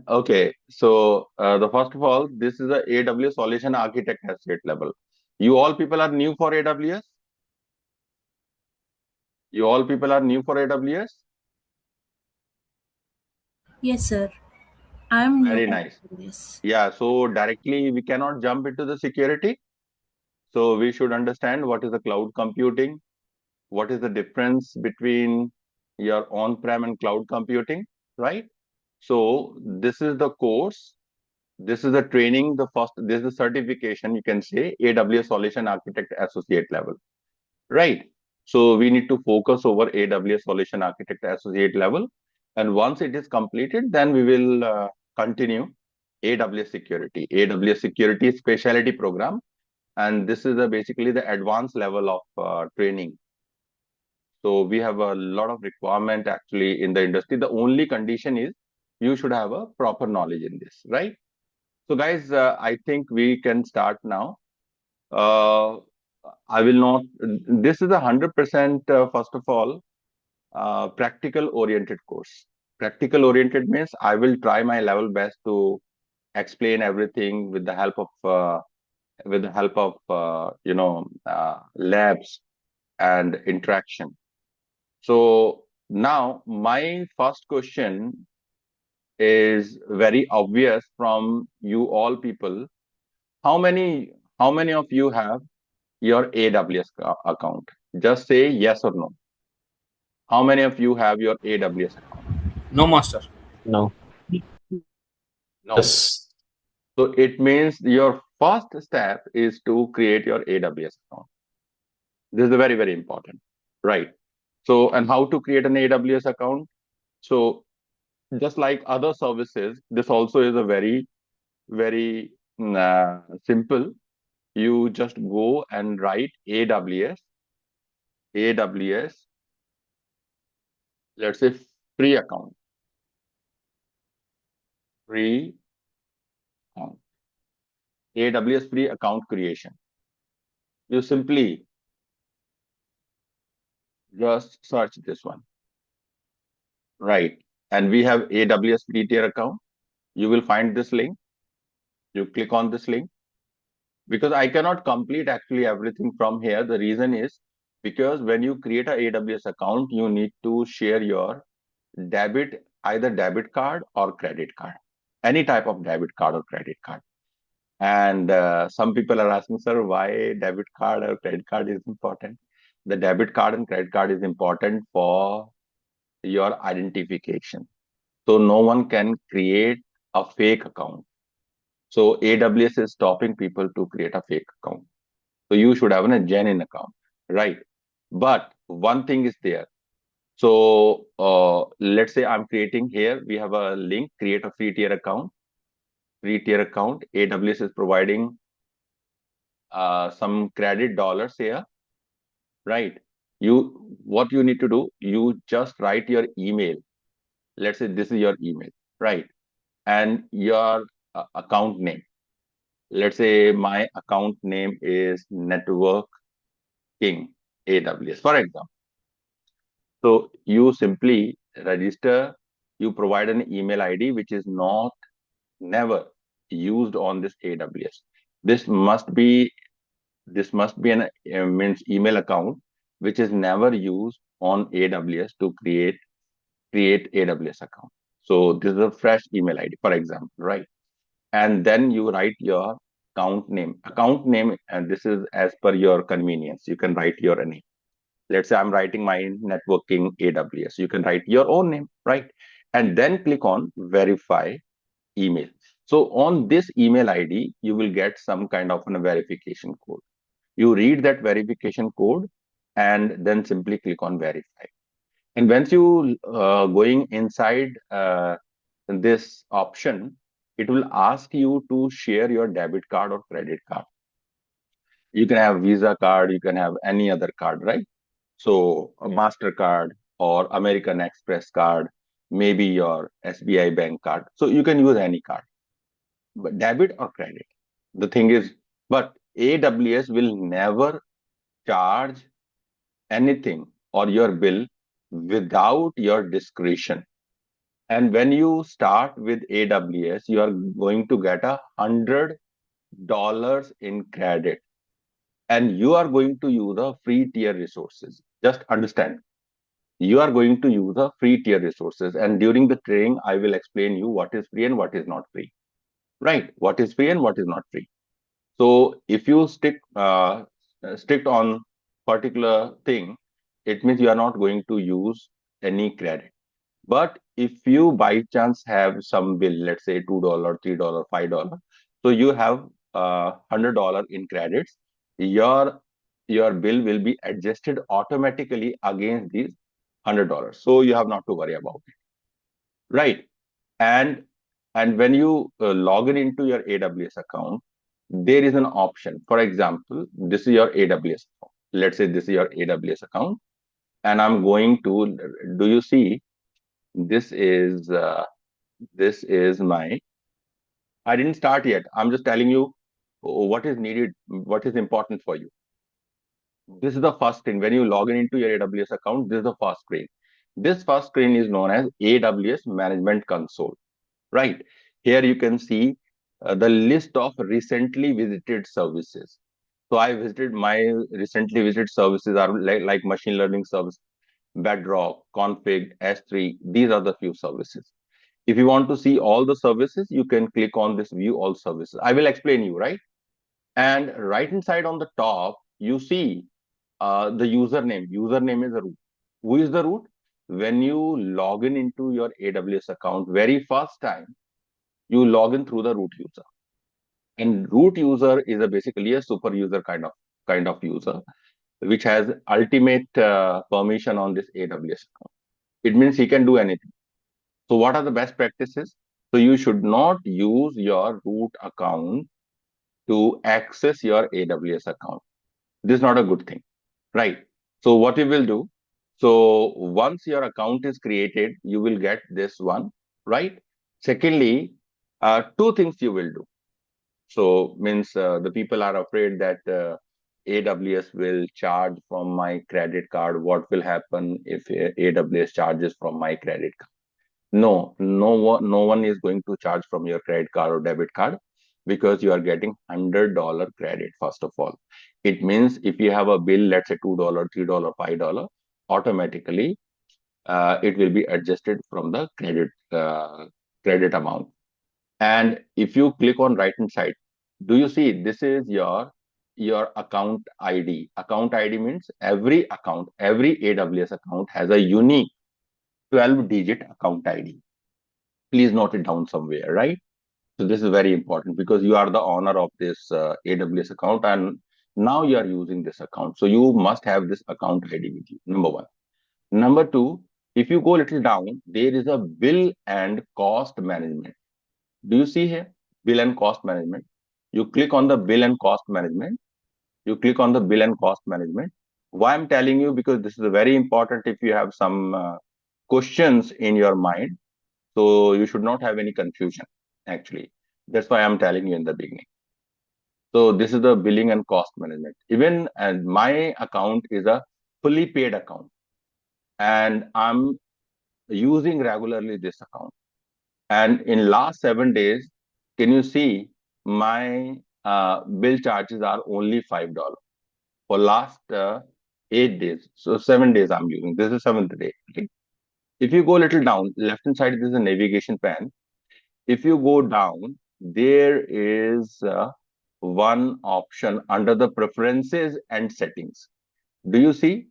Okay, so the first of all, this is a AWS Solution Architect Associate level. You all people are new for AWS? You all people are new for AWS? Yes, sir. I'm new Very to nice. this. Yeah, so directly we cannot jump into the security. So we should understand what is the cloud computing, what is the difference between your on-prem and cloud computing, right? So this is the course, this is the training, this is the certification, you can say AWS Solution Architect Associate level, right? So we need to focus over AWS Solution Architect Associate level. And once it is completed, then we will continue AWS Security. AWS Security Specialty Program. And this is basically the advanced level of training. So we have a lot of requirement actually in the industry. The only condition is you should have a proper knowledge in this, right? So guys, I think we can start now. Uh, I will not. This is 100%. First of all, practical oriented course. Practical oriented means I will try my level best to explain everything with the help of labs and interaction. So now my first question is very obvious from you all people. How many how many of you have your AWS account? Just say yes or no. How many of you have your AWS account? No, master. No. No. Yes. So it means your first step is to create your AWS account. This is very, very important, right? So, and how to create an AWS account? So, just like other services, this also is a very, very simple. You just go and write AWS, let's say free account, free account, AWS free account creation. You simply just search this one, right? And we have AWS free tier account. You will find this link. You click on this link because I cannot complete actually everything from here. The reason is because when you create a AWS account, you need to share your either debit card or credit card, any type of debit card or credit card. And some people are asking, sir, why debit card or credit card is important? The debit card and credit card is important for your identification. So no one can create a fake account. So AWS is stopping people to create a fake account. So you should have a genuine account, right? But one thing is there. So let's say I'm creating here, we have a link, create a free tier account. Free tier account, AWS is providing some credit dollars here, right? What you need to do, you just write your email. Let's say this is your email, right? And your account name. Let's say my account name is Networking AWS, for example. So you simply register, you provide an email ID which is not never used on this AWS. This must be an means email account which is never used on AWS to create AWS account. So this is a fresh email ID, for example, right? And then you write your account name, and this is as per your convenience. You can write your name. Let's say I'm writing my networking AWS. You can write your own name, right? And then click on verify email. So on this email ID, you will get some kind of a verification code. You read that verification code and then simply click on verify. And once you going inside this option, it will ask you to share your debit card or credit card. You can have Visa card, you can have any other card, right? So a MasterCard or American Express card, maybe your SBI bank card. So you can use any card, but debit or credit. The thing is, but AWS will never charge anything or your bill without your discretion. And when you start with AWS, you are going to get $100 in credit, and you are going to use a free tier resources. Just understand, you are going to use a free tier resources, and during the training, I will explain you what is free and what is not free. Right? What is free and what is not free. So if you strict on particular thing, it means you are not going to use any credit. But if you by chance have some bill, let's say $2, $3, $5, so you have $100 in credits, your your bill will be adjusted automatically against these $100. So you have not to worry about it, right? And when you log in into your AWS account, there is an option. For example, this is your AWS account. Let's say this is your AWS account, and I'm going to. Do you see? This is my. I didn't start yet. I'm just telling you what is needed, what is important for you. This is the first screen. When you log in into your AWS account, this is the first screen. This first screen is known as AWS Management Console. Right. Here you can see the list of recently visited services. So I visited my recently visited services are like machine learning service, Bedrock, Config, S3. These are the few services. If you want to see all the services, you can click on this view all services. I will explain you, right? And right inside on the top, you see the username. Username is a root. Who is the root? When you log in into your AWS account, very first time, you log in through the root user. And root user is basically a super user kind of user, which has ultimate permission on this AWS account. It means he can do anything. So what are the best practices? So you should not use your root account to access your AWS account. This is not a good thing, right? So what you will do? So once your account is created, you will get this one, right? Secondly, two things you will do. So means the people are afraid that AWS will charge from my credit card. What will happen if AWS charges from my credit card? No, no one is going to charge from your credit card or debit card because you are getting $100 credit. First of all, it means if you have a bill, let's say $2, $3, $5, automatically it will be adjusted from the credit amount. And if you click on right hand side, do you see this is your account ID? Account ID means every account, every AWS account has a unique 12-digit account ID. Please note it down somewhere, right? So this is very important because you are the owner of this AWS account, and now you are using this account. So you must have this account ID with you, number one. Number two, if you go a little down, there is a bill and cost management. Do you see here? Bill and cost management. You click on the bill and cost management. You click on the bill and cost management. Why I'm telling you? Because this is very important if you have some questions in your mind. So you should not have any confusion, actually. That's why I'm telling you in the beginning. So this is the billing and cost management. Even and my account is a fully paid account, and I'm using regularly this account. And in last 7 days, can you see my bill charges are only $5 for last 8 days. So 7 days I'm using. This is seventh day. Okay. If you go a little down, left hand side, this is a navigation pan. If you go down, there is one option under the preferences and settings. Do you see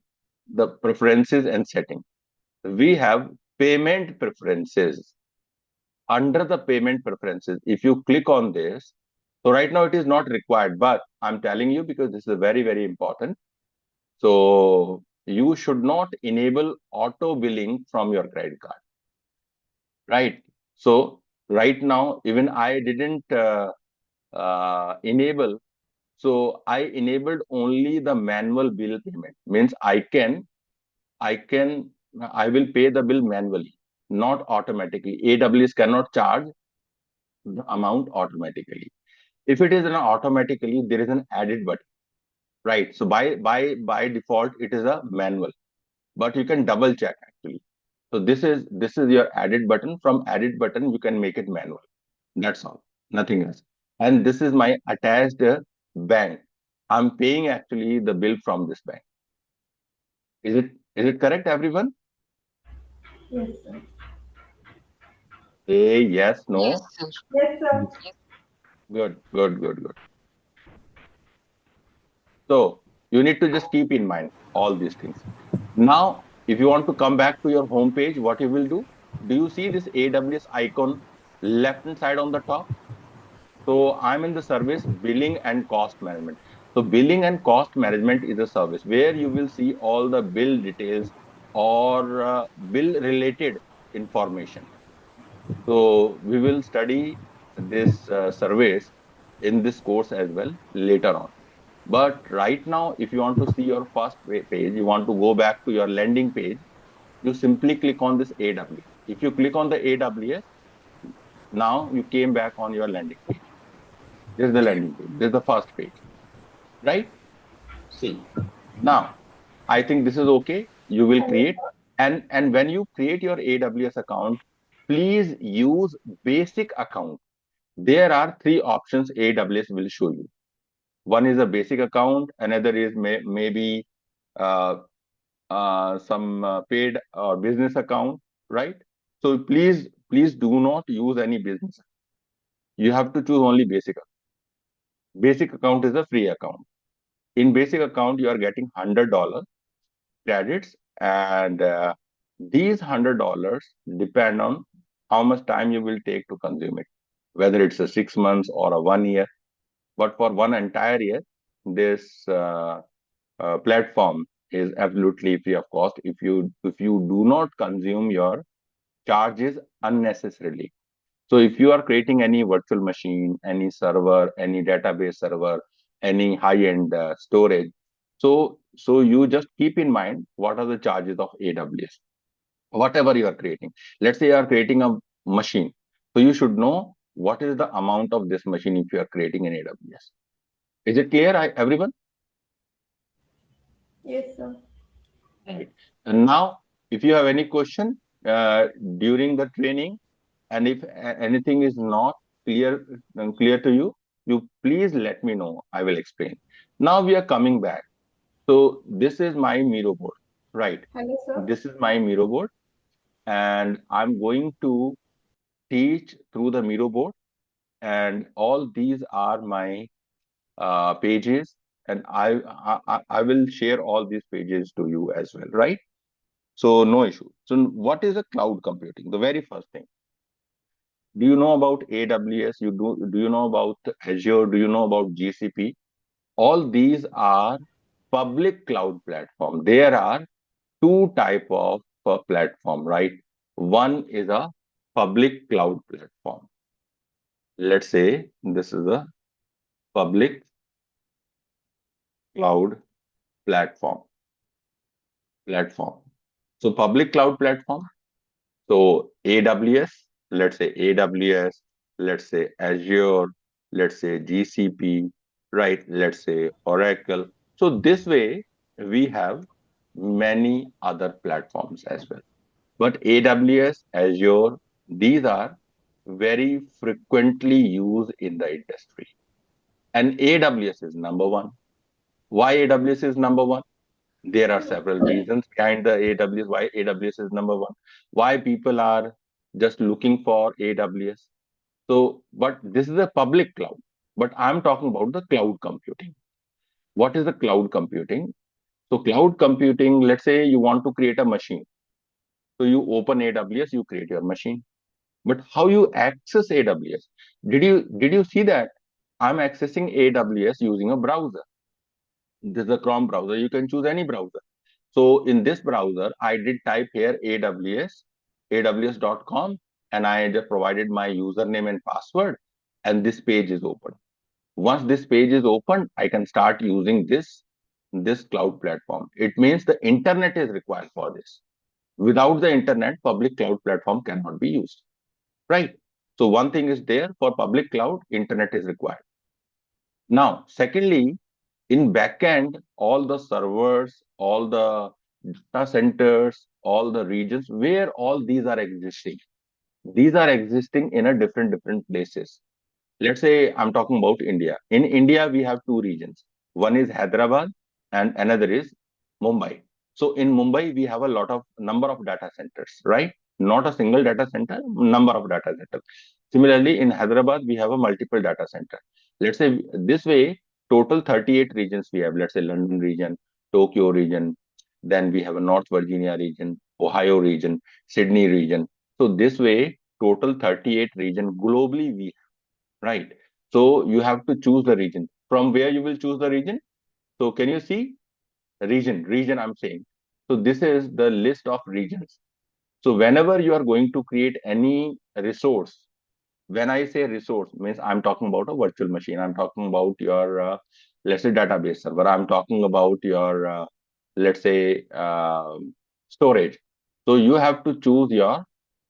the preferences and settings? We have payment preferences. Under the payment preferences, if you click on this, so right now it is not required, but I'm telling you because this is very, very important. So you should not enable auto billing from your credit card, right? So right now, even I didn't enable. So I enabled only the manual bill payment. Means I can, I will pay the bill manually, not automatically. AWS cannot charge the amount automatically. If it is an automatically, there is an added button, right? So by default, it is a manual, but you can double check actually. So this is your added button. From added button, you can make it manual. That's all, nothing else. And this is my attached bank. I'm paying actually the bill from this bank. Is it correct, everyone? Yes, sir. Say yes, Yes, no. sir. Yes, sir. Good, good, good, good. So you need to just keep in mind all these things. Now, if you want to come back to your home page, what you will do? Do you see this AWS icon left hand side on the top? So I'm in the service billing and cost management. So billing and cost management is a service where you will see all the bill details or bill related information. So we will study this service in this course as well later on. But right now, if you want to see your first page, you want to go back to your landing page, you simply click on this AWS. If you click on the AWS, now you came back on your landing page. This is the landing page. This is the first page, right? See, now I think this is okay. You will Hello. create, and when you create your AWS account, please use basic account. There are three options AWS will show you. One is a basic account, another is maybe uh, some paid or business account, right? So please do not use any business. You have to choose only basic. Basic account is a free account. In basic account, you are getting $100 credits, and these $100 depend on how much time you will take to consume it, whether it's a 6 months or a 1 year. But for one entire year, this platform is absolutely free of cost if you do not consume your charges unnecessarily. So if you are creating any virtual machine, any server, any database server, any high-end storage, so you just keep in mind what are the charges of AWS. Whatever you are creating, let's say you are creating a machine, so you should know what is the amount of this machine if you are creating in AWS. Is it clear, everyone? Yes, sir. Right. And now, if you have any question during the training, and if anything is not clear to you, you please let me know. I will explain. Now we are coming back. So this is my Miro board, right? Hello, sir. This is my Miro board, and I'm going to teach through the Miro board, and all these are my pages, and I will share all these pages to you as well, right? So no issue. So what is a cloud computing? The very first thing. Do you know about AWS? Do you know about Azure? Do you know about GCP? All these are public cloud platform. There are two type of platform, right? One is a public cloud platform. Let's say this is a public cloud platform. Platform. So public cloud platform. So AWS, let's say AWS, let's say Azure, let's say GCP, right? Let's say Oracle. So this way we have many other platforms as well. But AWS, Azure, these are very frequently used in the industry. And AWS is number one. Why AWS is number one? There are several reasons behind the AWS, why AWS is number one, why people are just looking for AWS. So, but this is a public cloud. But I'm talking about the cloud computing. What is the cloud computing? So, cloud computing, let's say you want to create a machine. So, you open AWS, you create your machine. But how you access AWS? Did you see that I'm accessing AWS using a browser? This is a Chrome browser. You can choose any browser. So in this browser, I did type here AWS, aws.com, and I just provided my username and password, and this page is open. Once this page is open, I can start using this cloud platform. It means the internet is required for this. Without the internet, public cloud platform cannot be used, right? So one thing is there for public cloud, internet is required. Now, secondly, in backend, all the servers, all the data centers, all the regions where all these are existing. These are existing in a different places. Let's say I'm talking about India. In India, we have two regions. One is Hyderabad and another is Mumbai. So in Mumbai, we have a lot of number of data centers, right? Not a single data center, number of data centers. Similarly, in Hyderabad, we have a multiple data center. Let's say this way, total 38 regions we have. Let's say London region, Tokyo region, then we have a North Virginia region, Ohio region, Sydney region. So this way, total 38 region globally we have, right? So you have to choose the region. From where you will choose the region? So can you see region I'm saying. So this is the list of regions. So whenever you are going to create any resource, when I say resource, means I'm talking about a virtual machine. I'm talking about your, let's say, database server. I'm talking about your, let's say, storage. So you have to choose your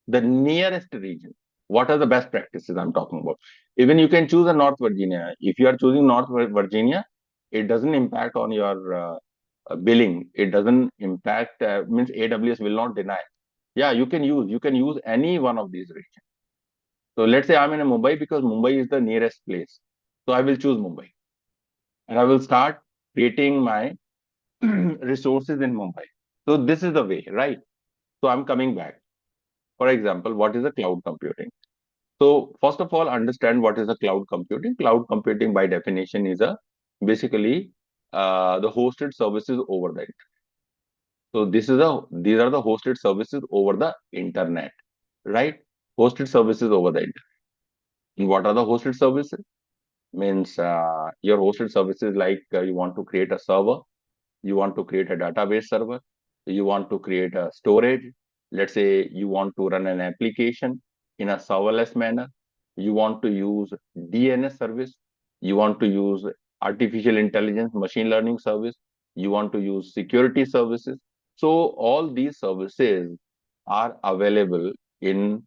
the nearest region. What are the best practices I'm talking about? Even you can choose a North Virginia. If you are choosing North Virginia, it doesn't impact on your billing. It doesn't impact, means AWS will not deny. Yeah, you can use any one of these regions. So let's say I'm in a Mumbai because Mumbai is the nearest place. So I will choose Mumbai and I will start creating my resources in Mumbai. So this is the way, right? So I'm coming back. For example, what is a cloud computing? So first of all, understand what is a cloud computing. Cloud computing by definition is a basically the hosted services over the internet. So these are the hosted services over the internet, right? Hosted services over the internet. And what are the hosted services? Means your hosted services like you want to create a server, you want to create a database server, you want to create a storage. Let's say you want to run an application in a serverless manner. You want to use DNS service. You want to use artificial intelligence, machine learning service. You want to use security services. So all these services are available in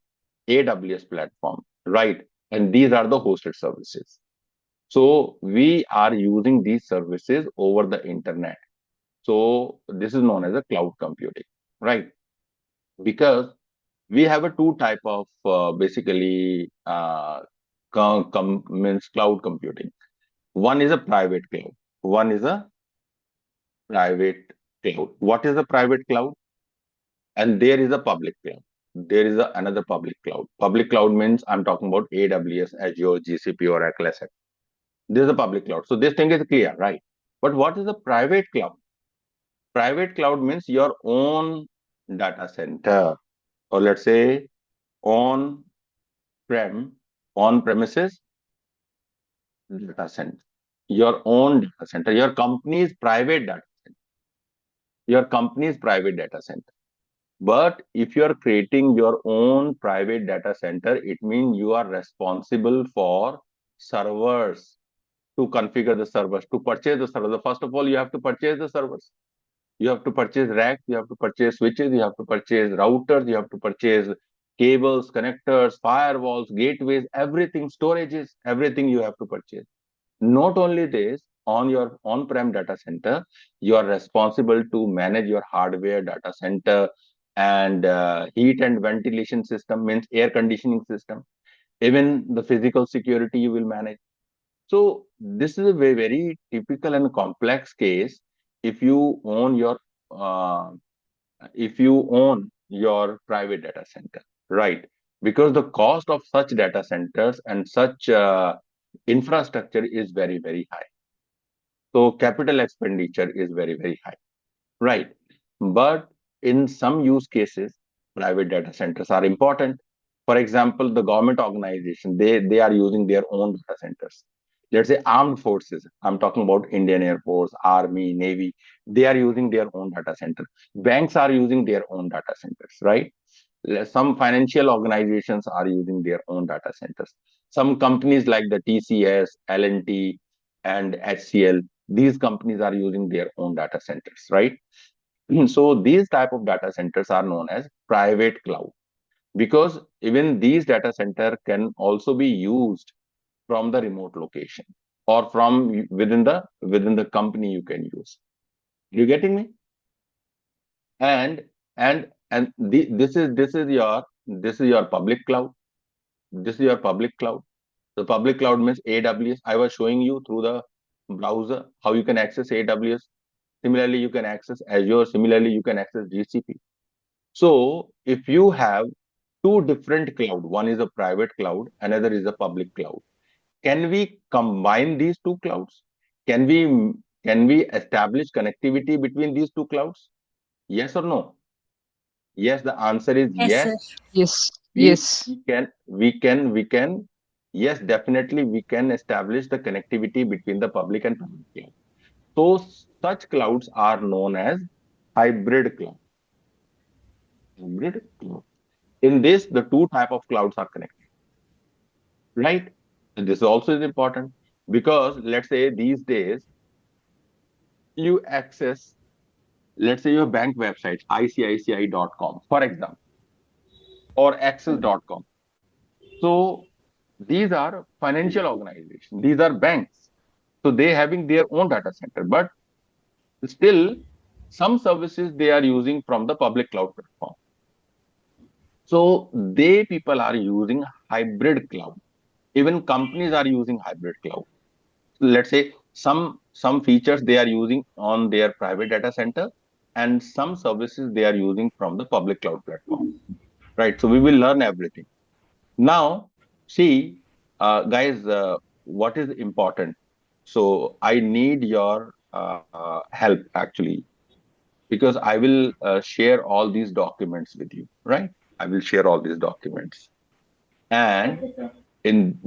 AWS platform, right? And these are the hosted services. So we are using these services over the internet. So this is known as a cloud computing, right? Because we have a two type of basically means cloud computing. One is a private cloud. One is a private cloud. What is a private cloud? And there is a public cloud. There is another public cloud. Public cloud means I'm talking about AWS, Azure, GCP, Oracle, etc. This is a public cloud. So this thing is clear, right? But what is a private cloud? Private cloud means your own data center, or let's say on prem, on premises data center, your own data center, your company's private data center, your company's private data center. But if you are creating your own private data center, it means you are responsible for servers, to configure the servers, to purchase the servers. First of all, you have to purchase the servers. You have to purchase racks, you have to purchase switches, you have to purchase routers, you have to purchase cables, connectors, firewalls, gateways, everything, storages, everything you have to purchase. Not only this, on your on-prem data center, you are responsible to manage your hardware data center and heat and ventilation system, means air conditioning system. Even the physical security you will manage. So this is a very, very typical and complex case. If you own your uh, if you own your private data center, right? Because the cost of such data centers and such infrastructure is very, very high. So capital expenditure is very, very high, right? But in some use cases, private data centers are important. For example, the government organization, they are using their own data centers. Let's say armed forces, I'm talking about Indian Air Force, Army, Navy, they are using their own data center. Banks are using their own data centers, right? Some financial organizations are using their own data centers. Some companies like the TCS, L&T, and HCL, these companies are using their own data centers, right? So these type of data centers are known as private cloud, because even these data center can also be used from the remote location or from within the company you can use. You getting me? And and And this is your public cloud. This is your public cloud. The public cloud means AWS. I was showing you through the browser how you can access AWS. Similarly, you can access Azure. Similarly, you can access GCP. So if you have two different cloud, one is a private cloud, another is a public cloud. Can we combine these two clouds? Can we can we establish connectivity between these two clouds? Yes or no? Yes, the answer is Yes, yes. sir. Yes, We yes, we can yes, definitely we can establish the connectivity between the public and private cloud. So such clouds are known as hybrid cloud. Hybrid cloud. In this, the two type of clouds are connected, right? And this also is important because let's say these days you access, let's say your bank website, ICICI.com, for example, or Access.com. So these are financial organizations. These are banks. So they having their own data center, but still some services they are using from the public cloud platform. So they people are using hybrid cloud. Even companies are using hybrid cloud. Let's say some features they are using on their private data center and some services they are using from the public cloud platform, right? So we will learn everything. Now, see, guys, what is important? So I need your help actually, because I will share all these documents with you, right? I will share all these documents, and Okay, sir. in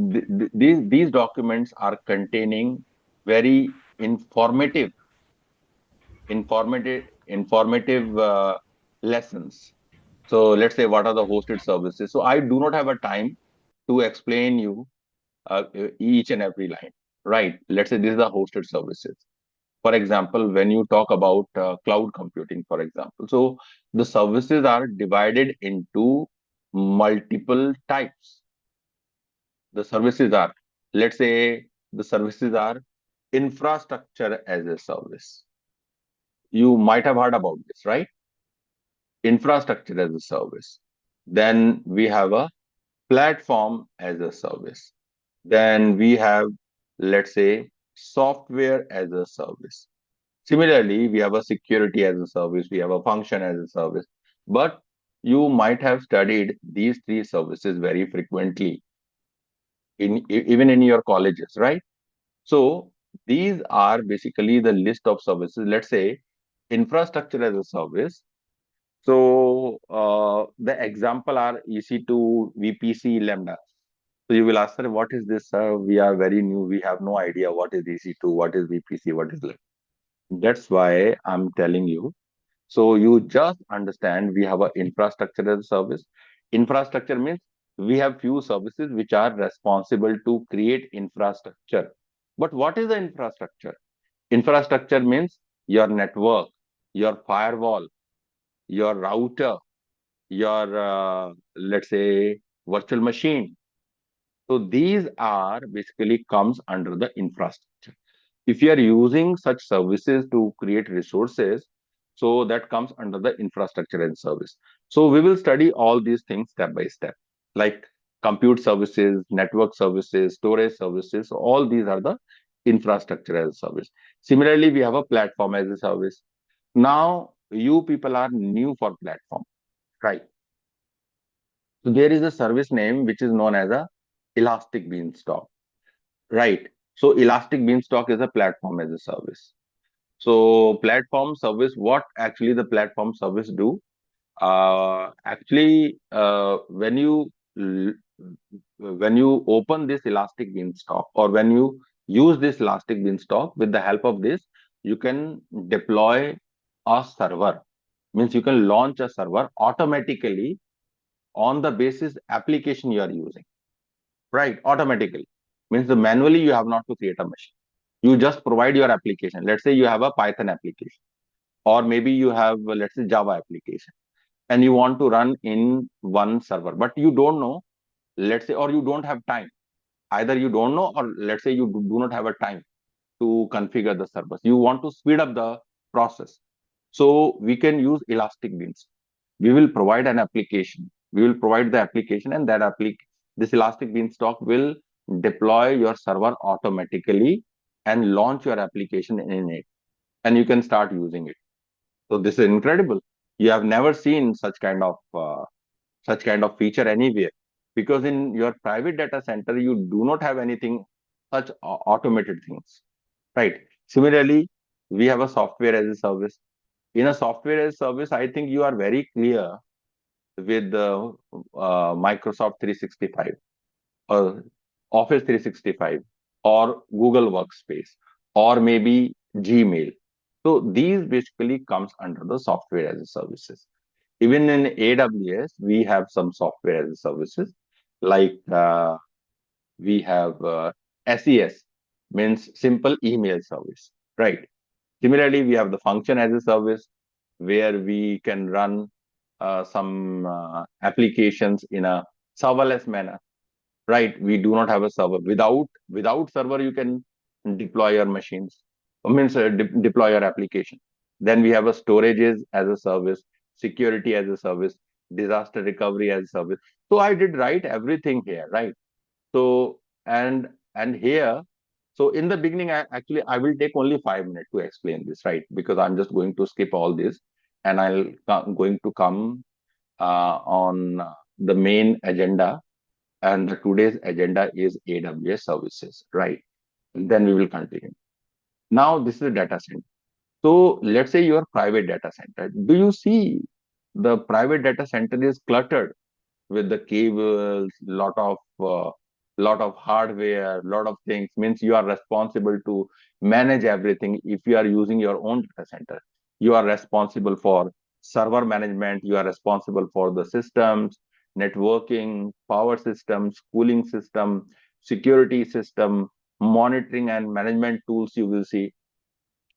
these documents are containing very informative lessons. So let's say what are the hosted services. So I do not have a time to explain you each and every line, right? Let's say these are hosted services. For example, when you talk about cloud computing, for example, so the services are divided into multiple types. The services are, let's say, the services are infrastructure as a service. You might have heard about this, right? Infrastructure as a service. Then we have a platform as a service. Then we have, let's say, software as a service. Similarly, we have a security as a service, we have a function as a service. But you might have studied these three services very frequently even in your colleges, right? So these are basically the list of services. Let's say infrastructure as a service. So the example are EC2, VPC, Lambda. So you will ask, sir, what is this? We are very new. We have no idea what is EC2, what is VPC, what is Lambda. That's why I'm telling you. So you just understand we have a infrastructure as a service. Infrastructure means we have few services which are responsible to create infrastructure. But what is the infrastructure? Infrastructure means your network, your firewall, your router, your let's say virtual machine. So these are basically comes under the infrastructure. If you are using such services to create resources, so that comes under the infrastructure as service. So we will study all these things step by step, like compute services, network services, storage services. So all these are the infrastructure as a service. Similarly, we have a platform as a service. Now you people are new for platform, right? So there is a service name which is known as a elastic beanstalk, right? So elastic beanstalk is a platform as a service. So platform service, what actually the platform service do? Actually, when you open this elastic beanstalk or when you use this elastic beanstalk, with the help of this, you can deploy a server. Means you can launch a server automatically on the basis application you are using, right? Automatically means the manually you have not to create a machine. You just provide your application. Let's say you have a Python application, or maybe you have let's say Java application, and you want to run in one server, but you don't know, let's say, or you don't have time. Either you don't know, or let's say you do not have a time to configure the servers. You want to speed up the process. So we can use elastic beans. We will provide an application. We will provide the application, and this Elastic Beanstalk will deploy your server automatically and launch your application in it, and you can start using it. So this is incredible. You have never seen such kind of feature anywhere, because in your private data center you do not have anything such automated things, right? Similarly, we have a software as a service. In a software as a service, I think you are very clear with the Microsoft 365 or Office 365 or Google Workspace or maybe Gmail. So these basically comes under the software as a services. Even in AWS, we have some software as a services, like we have SES, means simple email service, right? Similarly, we have the function as a service, where we can run some applications in a serverless manner, right? We do not have a server. Without server, you can deploy your machines, means deploy your application. Then we have a storages as a service, security as a service, disaster recovery as a service. So I did write everything here, right? So and here, so in the beginning, I will take only 5 minutes to explain this, right? Because I'm just going to skip all this, and going to come on the main agenda, and the today's agenda is AWS services, right? And then we will continue. Now this is a data center. So let's say your private data center. Do you see the private data center is cluttered with the cables, lot of hardware, lot of things. Means you are responsible to manage everything. If you are using your own data center, you are responsible for server management. You are responsible for the systems, networking, power systems, cooling system, security system, monitoring and management tools. You will see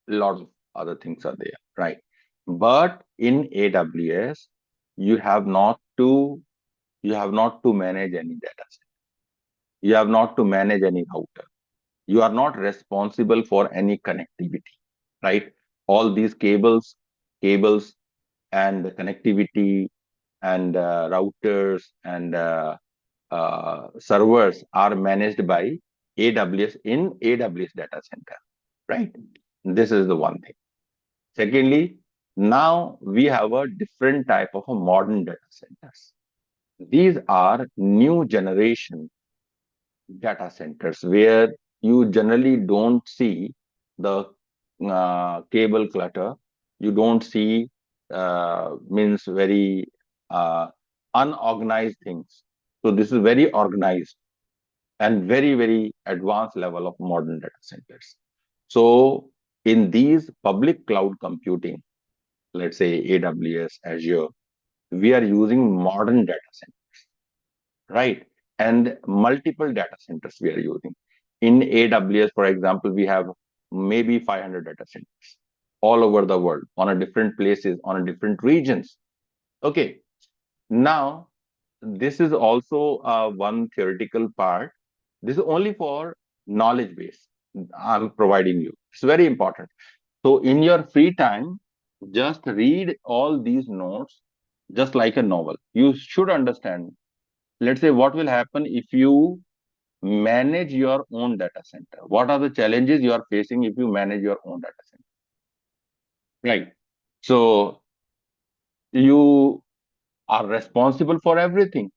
a lot of other things are there, right? But in AWS, you have not to you have not to manage any data set. You have not to manage any router. You are not responsible for any connectivity, right? All these cables and connectivity and routers and servers are managed by AWS in AWS data center, right? This is the one thing. Secondly, now we have a different type of a modern data centers. These are new generation data centers where you generally don't see the cable clutter. You don't see means very unorganized things. So this is very organized and very advanced level of modern data centers. So in these public cloud computing, let's say AWS, Azure, we are using modern data centers, right? And multiple data centers we are using. In AWS, for example, we have maybe 500 data centers all over the world on a different places, on a different regions. Okay. Now, this is also one theoretical part. This is only for knowledge base I'm providing you. It's very important. So in your free time, just read all these notes just like a novel. You should understand. Let's say what will happen if you manage your own data center. What are the challenges you are facing if you manage your own data center? Right. So you are responsible for everything.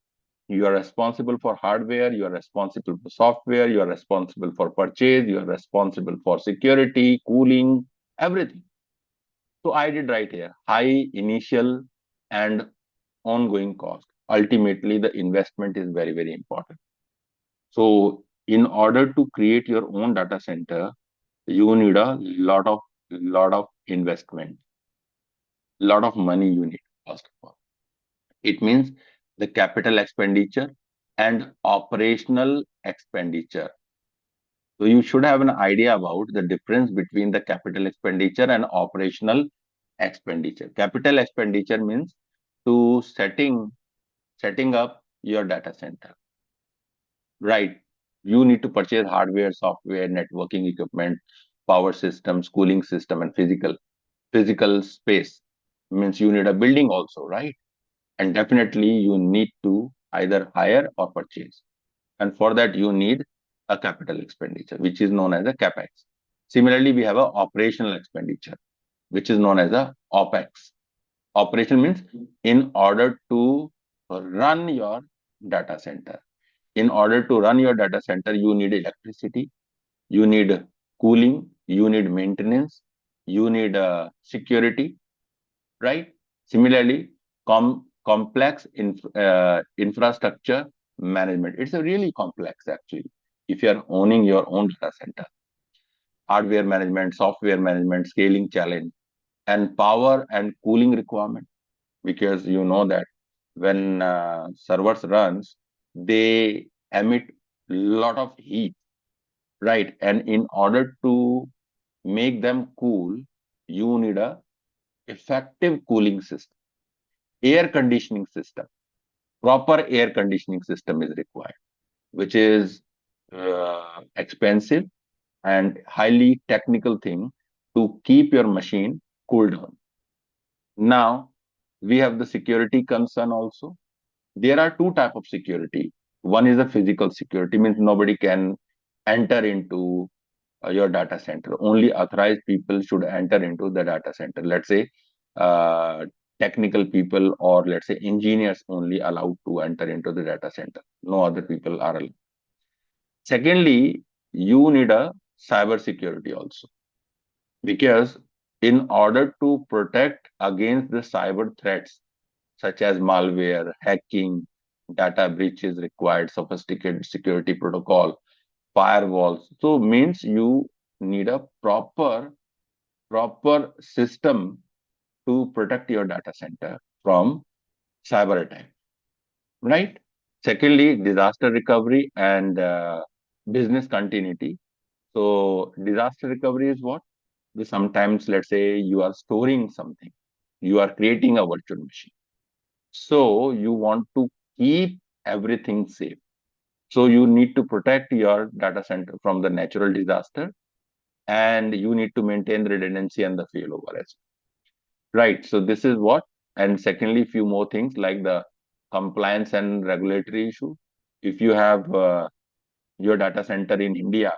You are responsible for hardware, you are responsible for software, you are responsible for purchase, you are responsible for security, cooling, everything. So I did write here high initial and ongoing cost. Ultimately, the investment is very important. So in order to create your own data center, you need a lot of investment, lot of money you need, first of all. It means the capital expenditure and operational expenditure. So you should have an idea about the difference between the capital expenditure and operational expenditure. Capital expenditure means to setting up your data center, right? You need to purchase hardware, software, networking equipment, power systems, cooling system, and physical space. Means you need a building also, right? And definitely you need to either hire or purchase. And for that, you need a capital expenditure, which is known as a CapEx. Similarly, we have a operational expenditure, which is known as a OpEx. Operation means in order to run your data center. In order to run your data center, you need electricity, you need cooling, you need maintenance, you need security, right? Similarly, complex infrastructure management. It's a really complex actually. If you are owning your own data center, hardware management, software management, scaling challenge, and power and cooling requirement. Because you know that when servers runs, they emit lot of heat, right? And in order to make them cool, you need a effective cooling system, air conditioning system. Proper air conditioning system is required, which is expensive and highly technical thing to keep your machine cool down. Now we have the security concern also. There are two type of security. One is a physical security, means nobody can enter into your data center. Only authorized people should enter into the data center. Let's say uh, technical people, or let's say engineers only allowed to enter into the data center. No other people are allowed. Secondly, you need a cyber security also, because in order to protect against the cyber threats such as malware, hacking, data breaches required sophisticated security protocol, firewalls. So means you need a proper system to protect your data center from cyber attack, right? Secondly, disaster recovery and business continuity. So disaster recovery is what? Sometimes, let's say you are storing something, you are creating a virtual machine. So you want to keep everything safe. So you need to protect your data center from the natural disaster, and you need to maintain the redundancy and the failover as well. Right. So this is what. And secondly, few more things like the compliance and regulatory issue. If you have your data center in India,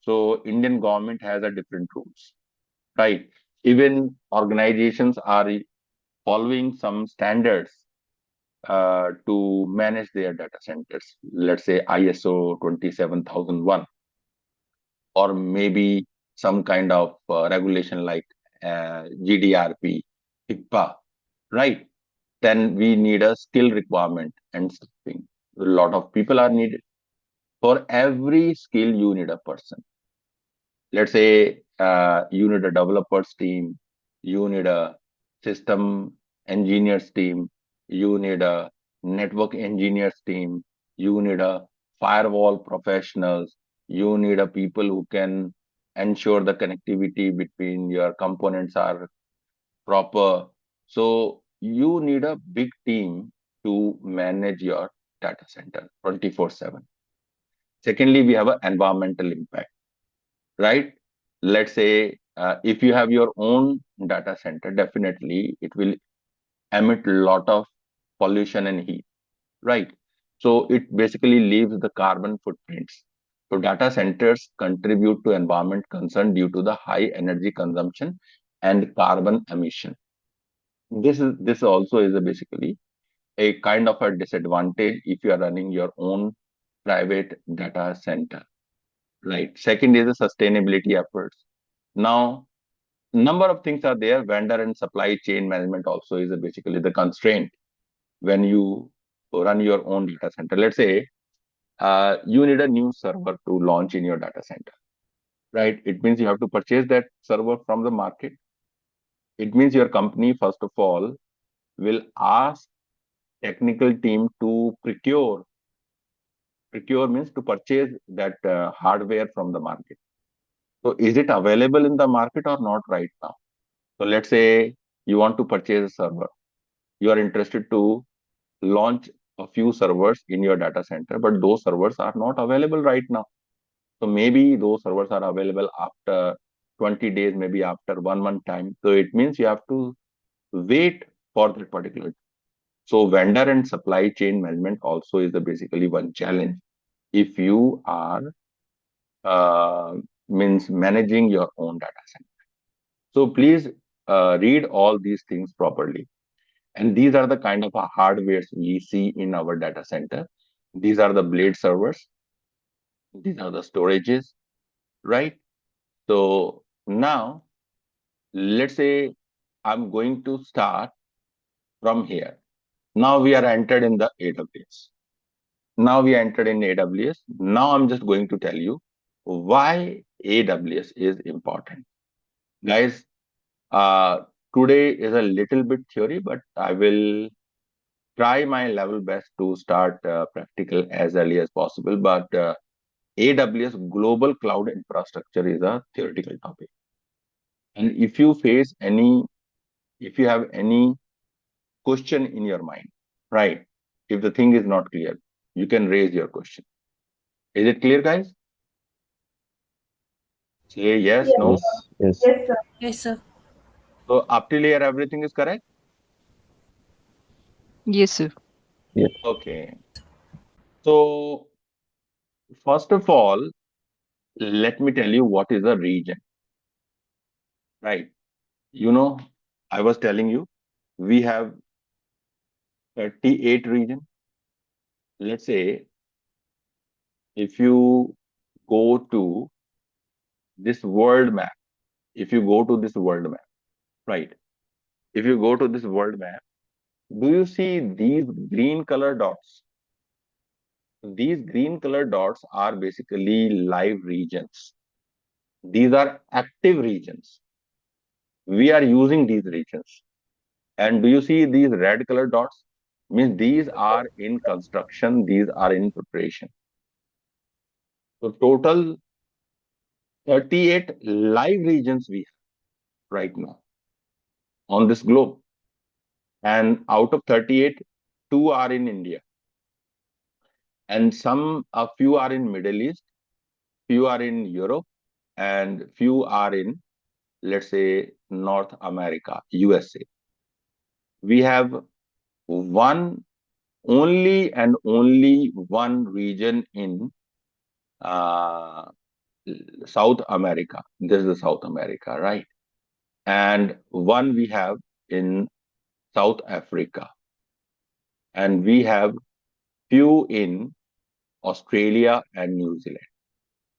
so Indian government has a different rules, right? Even organizations are following some standards to manage their data centers. Let's say ISO 27001, or maybe some kind of regulation like GDRP, HIPAA, right? Then we need a skill requirement and something. A lot of people are needed. For every skill, you need a person. Let's say you need a developers team, you need a system engineers team, you need a network engineers team, you need a firewall professionals, you need a people who can ensure the connectivity between your components are proper. So you need a big team to manage your data center 24/7. Secondly, we have an environmental impact, right? Let's say if you have your own data center, definitely it will emit a lot of pollution and heat, right? So it basically leaves the carbon footprints. So data centers contribute to environment concern due to the high energy consumption and carbon emission. This also is basically a kind of a disadvantage if you are running your own private data center, right? Second is the sustainability efforts. Now, number of things are there. Vendor and supply chain management also is basically the constraint when you run your own data center. Let's say you need a new server to launch in your data center, right? It means you have to purchase that server from the market. It means your company, first of all, will ask technical team to procure. Procure means to purchase that hardware from the market. So is it available in the market or not right now? So let's say you want to purchase a server. You are interested to launch a few servers in your data center, but those servers are not available right now. So maybe those servers are available after 20 days, maybe after 1 month time. So it means you have to wait for that particular. So vendor and supply chain management also is basically one challenge. If you are means managing your own data center. So please read all these things properly. And these are the kind of hardwares we see in our data center. These are the blade servers. These are the storages, right? So now let's say I'm going to start from here. Now we are entered in the AWS. Now we entered in AWS. Now I'm just going to tell you why AWS is important. Guys, uh, today is a little bit theory, but I will try my level best to start practical as early as possible. But AWS global cloud infrastructure is a theoretical topic. And if you have any question in your mind, right? If the thing is not clear, you can raise your question. Is it clear, guys? Say yes, Yes, no. sir. Yes, yes, Yes, sir. Yes, sir. So up till here, everything is correct? Yes, sir. yes, Okay. So first of all, let me tell you what is a region, right? You know, I was telling you, we have 38 region. Let's say if you go to this world map, if you go to this world map, right? If you go to this world map, do you see these green color dots? These green color dots are basically live regions. These are active regions. We are using these regions. And do you see these red color dots? Means these are in construction, these are in preparation. So total 38 live regions we have right now on this globe. And out of 38, two are in India. And a few are in Middle East, few are in Europe, and few are in, let's say, North America, USA. We have one only one region in uh, South America. This is the South America, right? And one we have in South Africa, and we have few in Australia and New Zealand.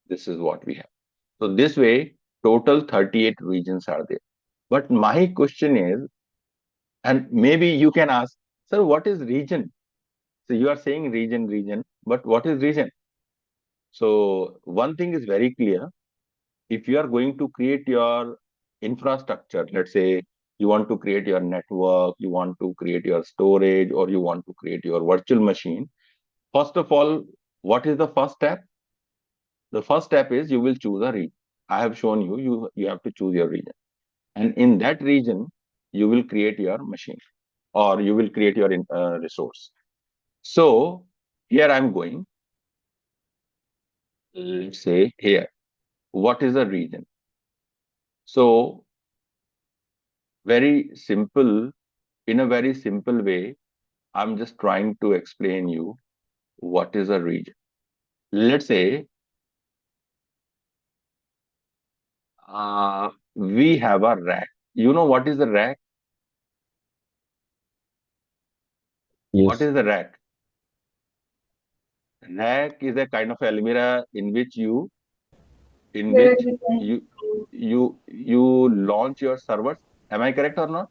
This is what we have. So this way, total 38 regions are there. But my question is, and maybe you can ask, sir, what is region? So you are saying region, but what is region? So one thing is very clear. If you are going to create your infrastructure, let's say you want to create your network, you want to create your storage, or you want to create your virtual machine, first of all, what is the first step? The first step is you will choose a region. I have shown you, you have to choose your region. And in that region, you will create your machine or you will create your resource. So here I'm going, let's say here, what is a region? So very simple, in a very simple way, I'm just trying to explain you what is a region. Let's say we have a rack. You know what is a rack? What yes, is the rack? Rack is a kind of almirah in Where which we can you you launch your servers. Am I correct or not?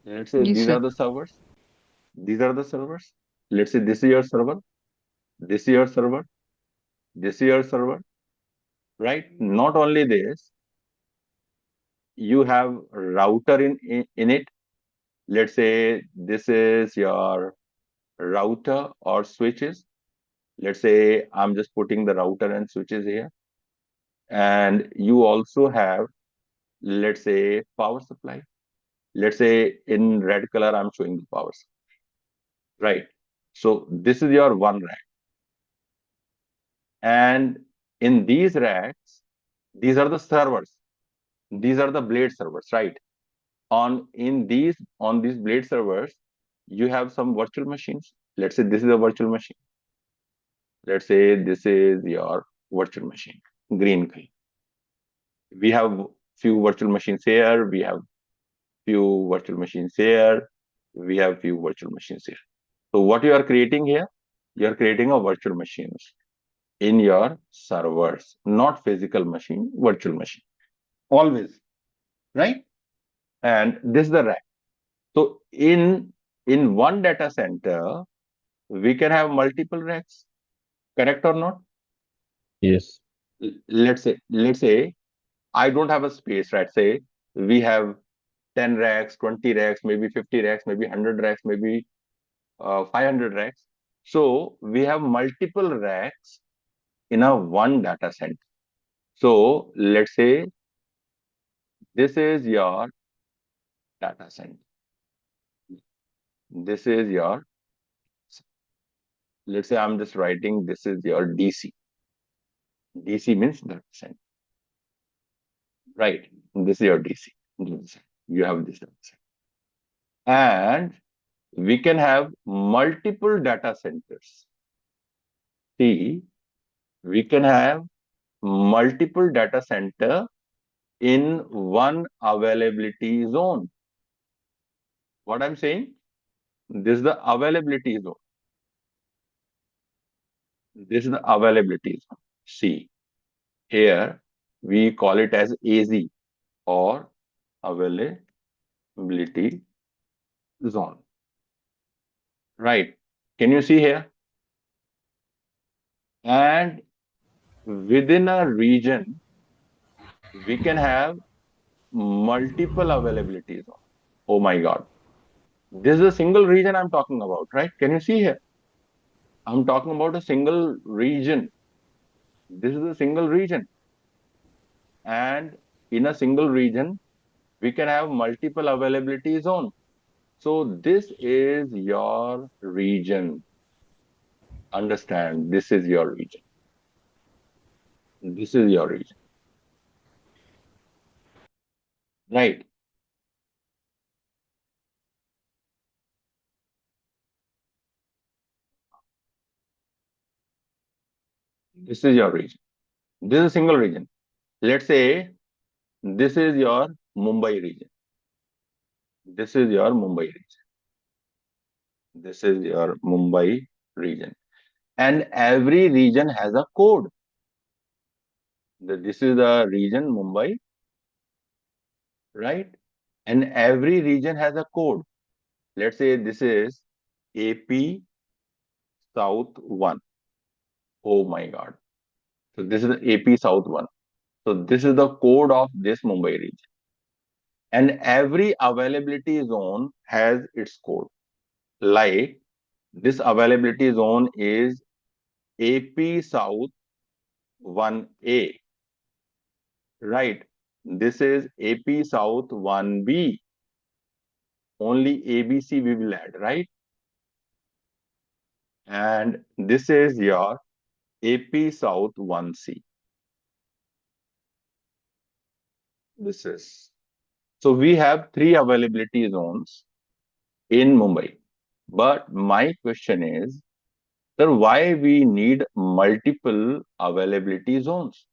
Let's say Yes, these sir. are the servers. These are the servers. Let's say this is your server. This is your server. This is your server. Right? Not only this, you have router in it. Let's say this is your router or switches. Let's say I'm just putting the router and switches here. And you also have, let's say, power supply. Let's say in red color, I'm showing the power supply. Right. So this is your one rack. And in these racks, these are the servers. These are the blade servers, right? on these blade servers, you have some virtual machines. Let's say this is a virtual machine. Let's say this is your virtual machine, green color. We have few virtual machines here. We have few virtual machines here. We have few virtual machines here. So what you are creating here? You are creating a virtual machines in your servers, not physical machine, virtual machine. Always, right? And this is the rack. So in one data center, we can have multiple racks. Correct or not? Yes. Let's say I don't have a space, right? Say we have 10 racks, 20 racks, maybe 50 racks, maybe 100 racks, maybe 500 racks. So we have multiple racks in a one data center. So let's say this is your data center. This is your, let's say I'm just writing, this is your DC. DC means data center, right? This is your DC. You have this data center. And we can have multiple data centers. See, we can have multiple data center in one availability zone. What I'm saying? This is the availability zone. This is the availability zone. See, here we call it as AZ or availability zone. Right? Can you see here? And within a region, we can have multiple availability zones. Oh my God. This is a single region I'm talking about, right? Can you see here? I'm talking about a single region. This is a single region. And in a single region, we can have multiple availability zones. So this is your region. Understand, this is your region. This is your region. Right. This is your region. This is a single region. Let's say this is your Mumbai region. This is your Mumbai region. This is your Mumbai region. And every region has a code. This is the region Mumbai, right? And every region has a code. Let's say this is AP South 1. Oh my God. So this is the AP South 1. So this is the code of this Mumbai region. And every availability zone has its code. Like this availability zone is AP South 1A. Right. This is AP South 1B. Only ABC we will add, right? And this is your AP South 1C. This is. So we have 3 availability zones in Mumbai. But my question is, sir, why we need multiple availability zones?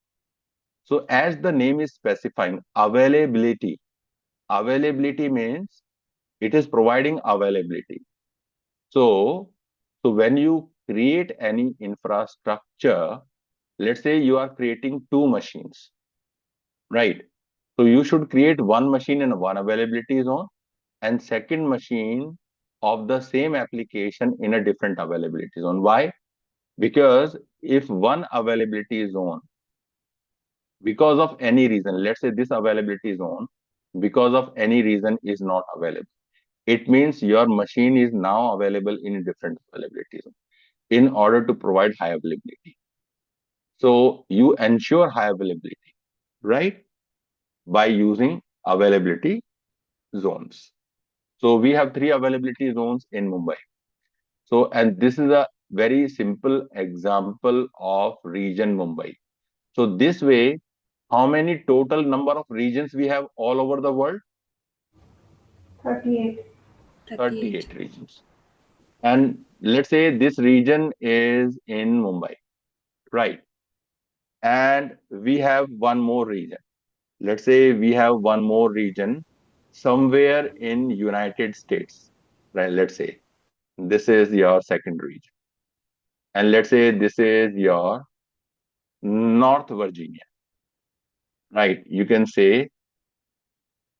So as the name is specifying, availability. Availability means it is providing availability. So when you create any infrastructure, let's say you are creating 2 machines, right? So you should create one machine in one availability zone and second machine of the same application in a different availability zone. Why? Because if one availability zone, because of any reason, let's say this availability zone, because of any reason is not available, it means your machine is now available in a different availability zone in order to provide high availability. So you ensure high availability, right? By using availability zones. So we have 3 availability zones in Mumbai. So, and this is a very simple example of region Mumbai. So this way, how many total number of regions we have all over the world? 38. 38. 38 regions. And let's say this region is in Mumbai, right? And we have one more region. Let's say we have one more region somewhere in United States, right? Let's say this is your second region. And let's say this is your North Virginia, right? You can say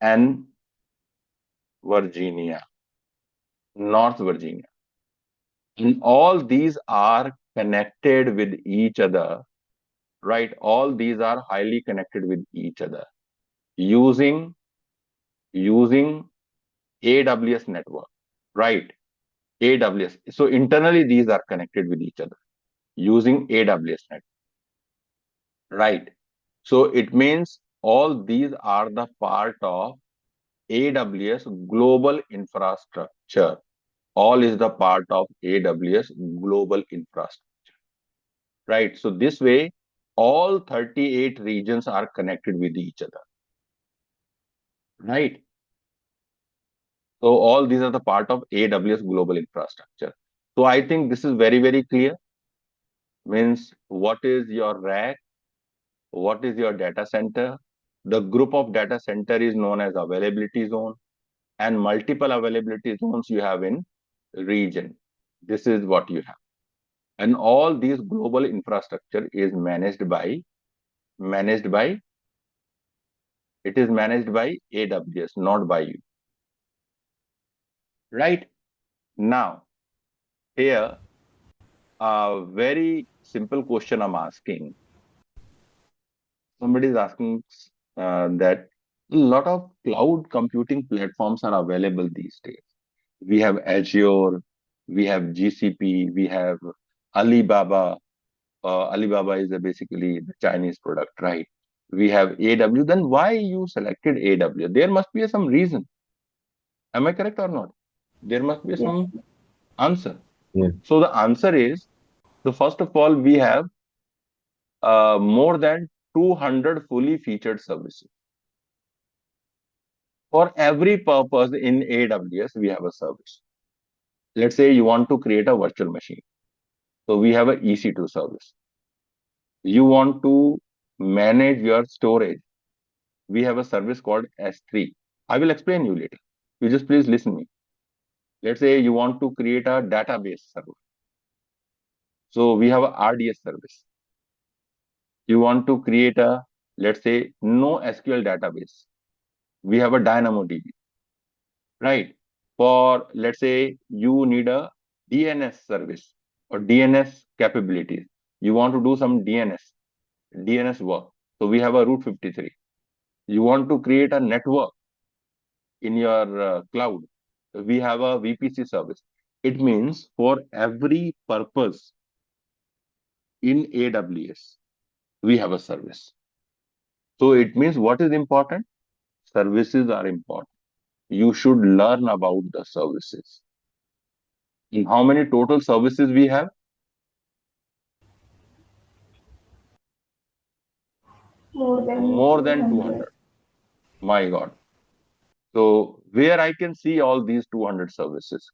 N Virginia, North Virginia. And all these are connected with each other, right? All these are highly connected with each other using AWS network, right? AWS. So internally, these are connected with each other using AWS network, right? So it means all these are the part of AWS global infrastructure. All is the part of AWS global infrastructure, right? So this way, all 38 regions are connected with each other, right? So all these are the part of AWS global infrastructure. So I think this is very, very clear. Means what is your rack? What is your data center? The group of data center is known as availability zone, and multiple availability zones you have in region. This is what you have. And all these global infrastructure is managed by it is managed by AWS, not by you. Right? Now, here a very simple question I'm asking. Somebody is asking that a lot of cloud computing platforms are available these days. We have Azure, we have GCP, we have Alibaba. Alibaba is basically the Chinese product, right? We have AW. Then why you selected AW? There must be some reason. Am I correct or not? There must be Yes. some answer. Yeah. So the answer is, the first of all, we have more than 200 fully featured services. For every purpose in AWS, we have a service. Let's say you want to create a virtual machine. So we have a EC2 service. You want to manage your storage. We have a service called S3. I will explain you later. You just please listen me. Let's say you want to create a database server. So we have a RDS service. You want to create a, let's say, no SQL database. We have a DynamoDB, right? For, let's say, you need a DNS service or DNS capabilities. You want to do some DNS work. So we have a Route 53. You want to create a network in your cloud. We have a VPC service. It means for every purpose in AWS, we have a service. So it means what is important? Services are important. You should learn about the services. And how many total services we have? More than 200. My God. So where I can see all these 200 services?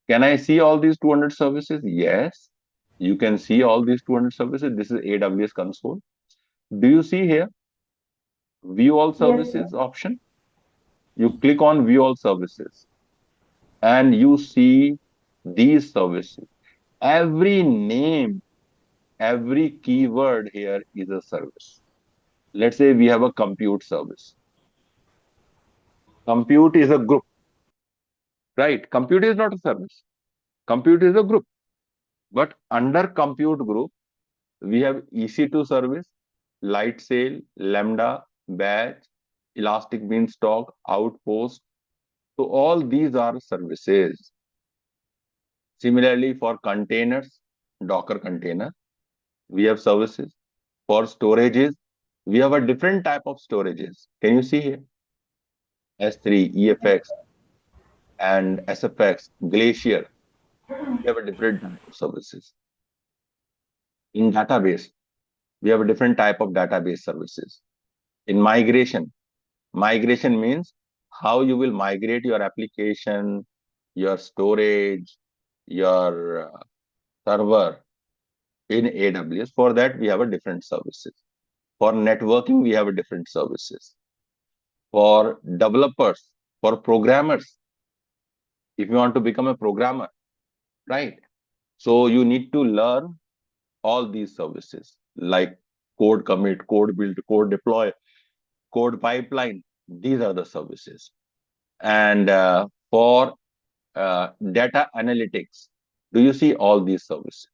Can I see all these 200 services? Yes. You can see all these 200 services. This is AWS console. Do you see here? View all Yes, sir. services option. You click on view all services and you see these services. Every name, every keyword here is a service. Let's say we have a compute service. Compute is a group, right? Compute is not a service. Compute is a group. But under compute group, we have EC2 service, Lightsail, Lambda, Batch, Elastic Beanstalk, Outpost. So all these are services. Similarly, for containers, Docker container, we have services. For storages, we have a different type of storages. Can you see here? S3, EFX, and SFX, Glacier. We have a different type of services. In database, we have a different type of database services. In migration means how you will migrate your application, your storage, your server in AWS. For that, we have a different services. For networking, we have a different services. For developers, for programmers, if you want to become a programmer, right? So you need to learn all these services like code commit, code build, code deploy, code pipeline. These are the services. And for data analytics, do you see all these services?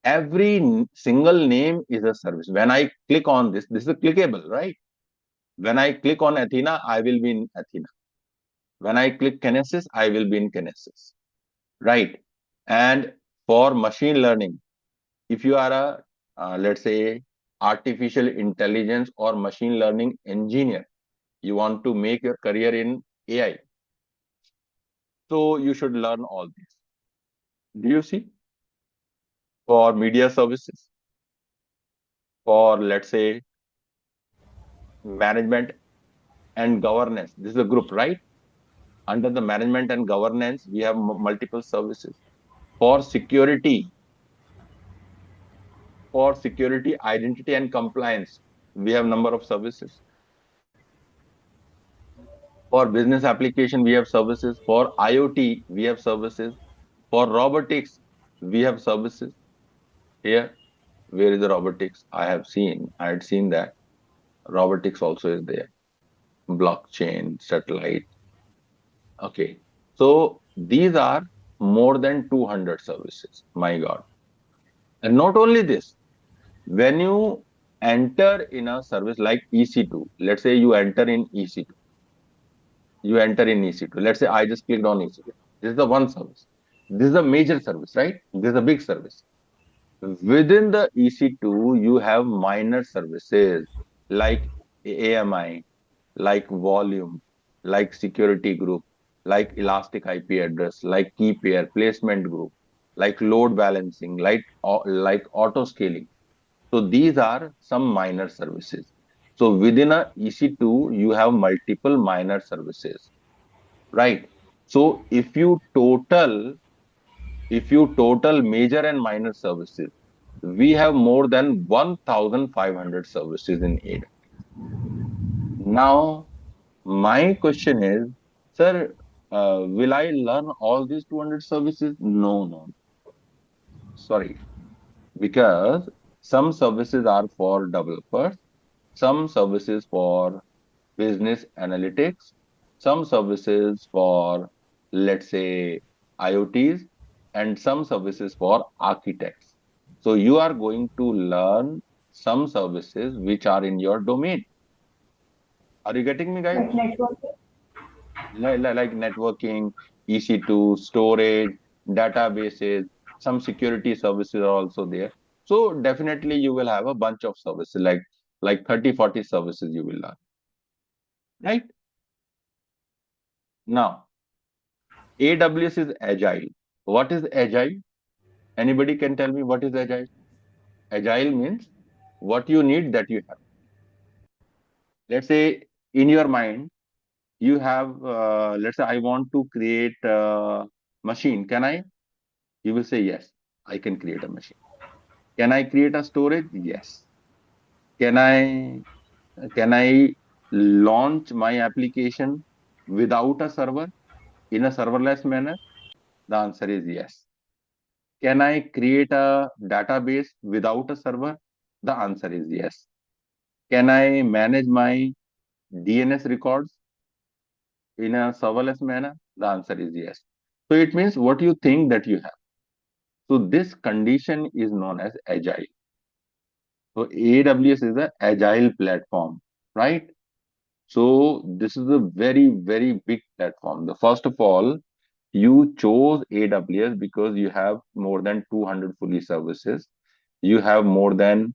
Every single name is a service. When I click on this is clickable, right? When I click on Athena, I will be in Athena. When I click Kinesis, I will be in Kinesis, right? And for machine learning, if you are a, let's say, artificial intelligence or machine learning engineer, you want to make your career in AI, so you should learn all this. Do you see? For media services, for, let's say, management and governance, this is a group, right? Under the management and governance, we have multiple services. For security, identity and compliance, we have number of services. For business application, we have services. For IoT, we have services. For robotics, we have services. Here, where is the robotics? I had seen that. Robotics also is there. Blockchain, satellite. Okay. So these are more than 200 services. My God. And not only this, when you enter in a service like EC2, let's say you enter in EC2, let's say I just clicked on EC2. This is the one service. This is a major service, right? This is a big service. Within the EC2, you have minor services like AMI, like volume, like security group, like elastic IP address, like key pair, placement group, like load balancing, like auto scaling. So these are some minor services. So within a EC2, you have multiple minor services, right? So if you total major and minor services, we have more than 1,500 services in AWS. Now, my question is, sir, will I learn all these 200 services? No, no, sorry, because some services are for developers, some services for business analytics, some services for, let's say, IoTs, and some services for architects. So you are going to learn some services which are in your domain. Are you getting me, guys? Like networking. Like networking, EC2, storage, databases, some security services are also there. So definitely you will have a bunch of services, like 30, 40 services you will learn, right? Now, AWS is agile. What is agile? Anybody can tell me what is agile? Agile means what you need that you have. Let's say in your mind, you have, let's say I want to create a machine. Can I? You will say, yes, I can create a machine. Can I create a storage? Yes. Can I can I launch my application without a server in a serverless manner? The answer is yes. Can I create a database without a server? The answer is yes. Can I manage my DNS records in a serverless manner? The answer is yes. So it means what you think that you have. So this condition is known as agile. So AWS is an agile platform, right? So this is a very, very big platform. The first of all, you chose AWS because you have more than 200 fully services. You have more than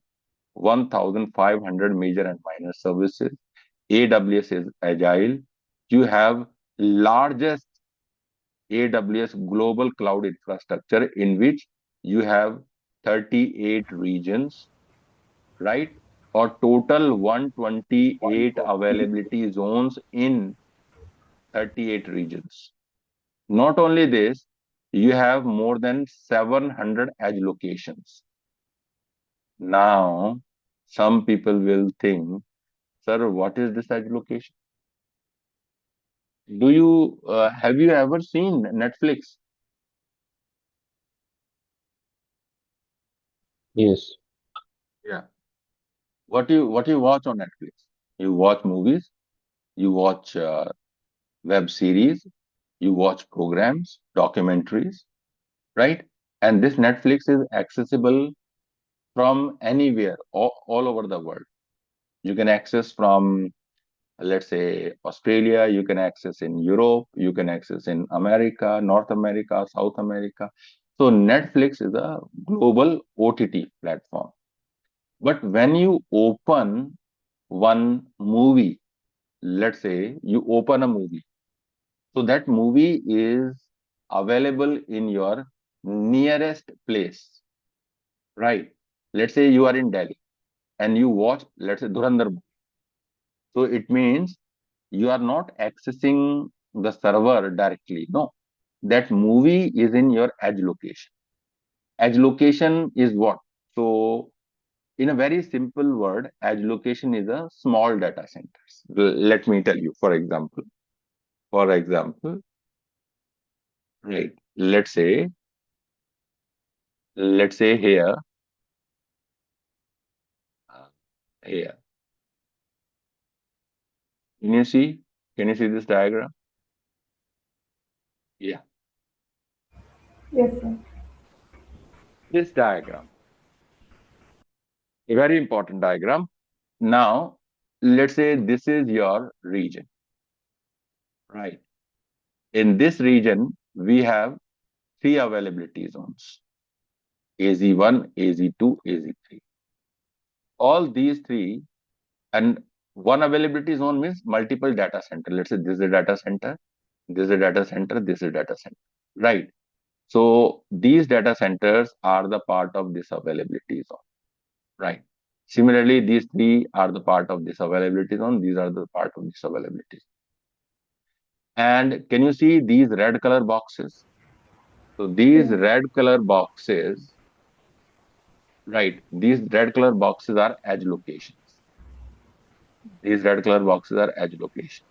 1,500 major and minor services. AWS is agile. You have largest AWS global cloud infrastructure in which you have 38 regions, right? Or total 128 availability zones in 38 regions. Not only this, you have more than 700 edge locations. Now, some people will think, sir, what is this edge location? Have you ever seen Netflix? Yes. Yeah. What you watch on Netflix? You watch movies, you watch web series, you watch programs, documentaries, right? And this Netflix is accessible from anywhere, all over the world. You can access from, let's say, Australia, you can access in Europe, you can access in America, North America, South America. So Netflix is a global OTT platform. But when you open one movie, let's say you open a movie, so that movie is available in your nearest place, right? Let's say you are in Delhi and you watch, let's say, Dhurandhar. So it means you are not accessing the server directly. No, that movie is in your edge location. Edge location is what? So, in a very simple word, edge location is a small data centers. Let me tell you, for example, right? Let's say uh, here. Can you see? Can you see this diagram? Yeah, Yes, sir. this diagram, a very important diagram. Now, let's say this is your region, right? In this region, we have three availability zones: AZ1, AZ2, AZ3. All these three, and one availability zone means multiple data center. Let's say this is a data center, this is a data center, this is a data center, right? So these data centers are the part of this availability zone, right? Similarly, these three are the part of this availability zone, these are the part of this availability zone. And can you see these red color boxes? So these Yes. red color boxes, right? These red color boxes are edge locations. These red color boxes are edge locations.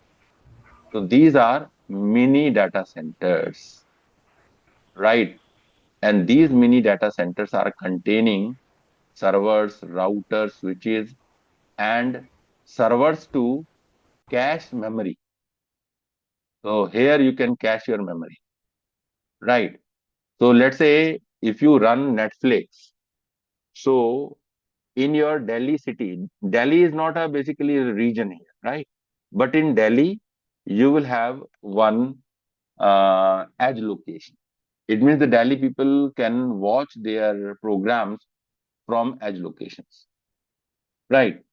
So these are mini data centers, right? And these mini data centers are containing servers, routers, switches, and servers to cache memory. So here you can cache your memory, right? So let's say if you run Netflix, so in your Delhi city, Delhi is not a basically a region here, right? But in Delhi, you will have one edge location. It means the Delhi people can watch their programs from edge locations, right?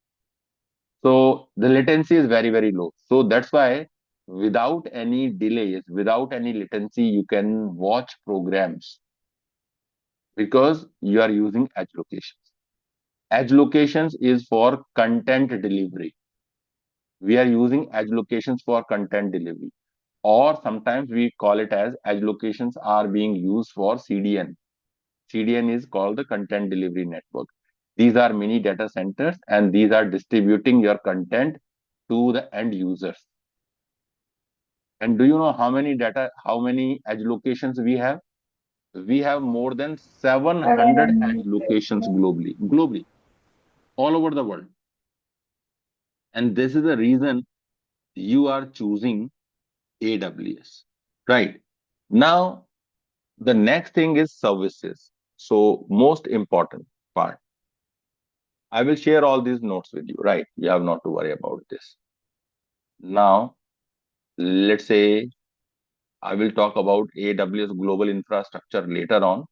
So the latency is very, very low. So that's why without any delays, without any latency, you can watch programs because you are using edge locations. Edge locations is for content delivery. We are using edge locations for content delivery, or sometimes we call it as edge locations are being used for CDN. CDN is called the content delivery network. These are mini data centers and these are distributing your content to the end users. And do you know how many edge locations we have? We have more than 700 edge 700. locations globally, all over the world. And this is the reason you are choosing AWS, right? Now, the next thing is services. So, most important part. I will share all these notes with you, right? You have not to worry about this. Now, let's say I will talk about AWS global infrastructure later on,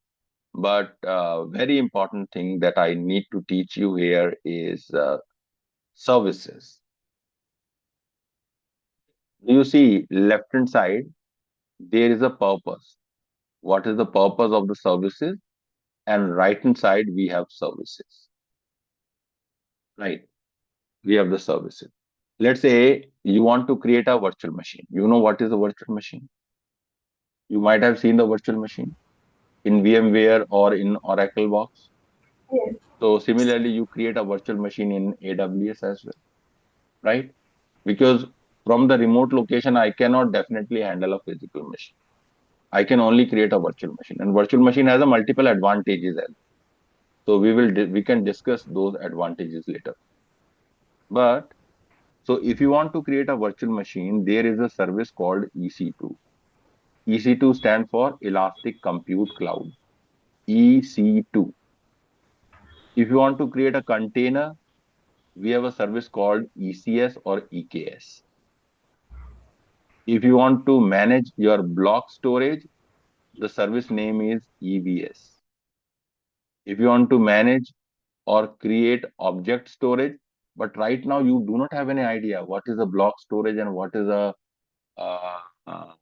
but very important thing that I need to teach you here is services. Do you see left hand side? There is a purpose. What is the purpose of the services? And right hand side we have services, right? We have the services. Let's say you want to create a virtual machine. You know what is a virtual machine? You might have seen the virtual machine in VMware or in Oracle Box. Yes. So similarly, you create a virtual machine in AWS as well, right? Because from the remote location, I cannot definitely handle a physical machine. I can only create a virtual machine, and virtual machine has a multiple advantages. So we can discuss those advantages later. But so if you want to create a virtual machine, there is a service called EC2. EC2 stands for Elastic Compute Cloud. EC2. If you want to create a container, we have a service called ECS or EKS. If you want to manage your block storage, the service name is EBS. If you want to manage or create object storage, but right now you do not have any idea what is a block storage and what is a uh, uh,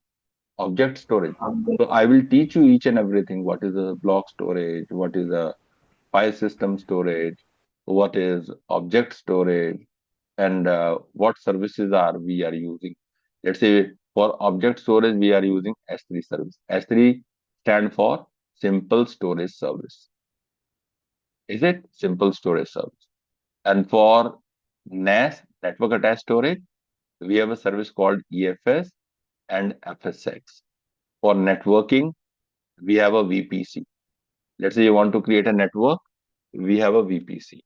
object storage. So I will teach you each and everything. What is a block storage? What is a file system storage? What is object storage? And what services are we are using? Let's say for object storage, we are using S3 service. S3 stand for Simple Storage Service. Is it Simple Storage Service? And for NAS, Network Attached Storage, we have a service called EFS and FSX. For networking, we have a VPC. Let's say you want to create a network, we have a VPC.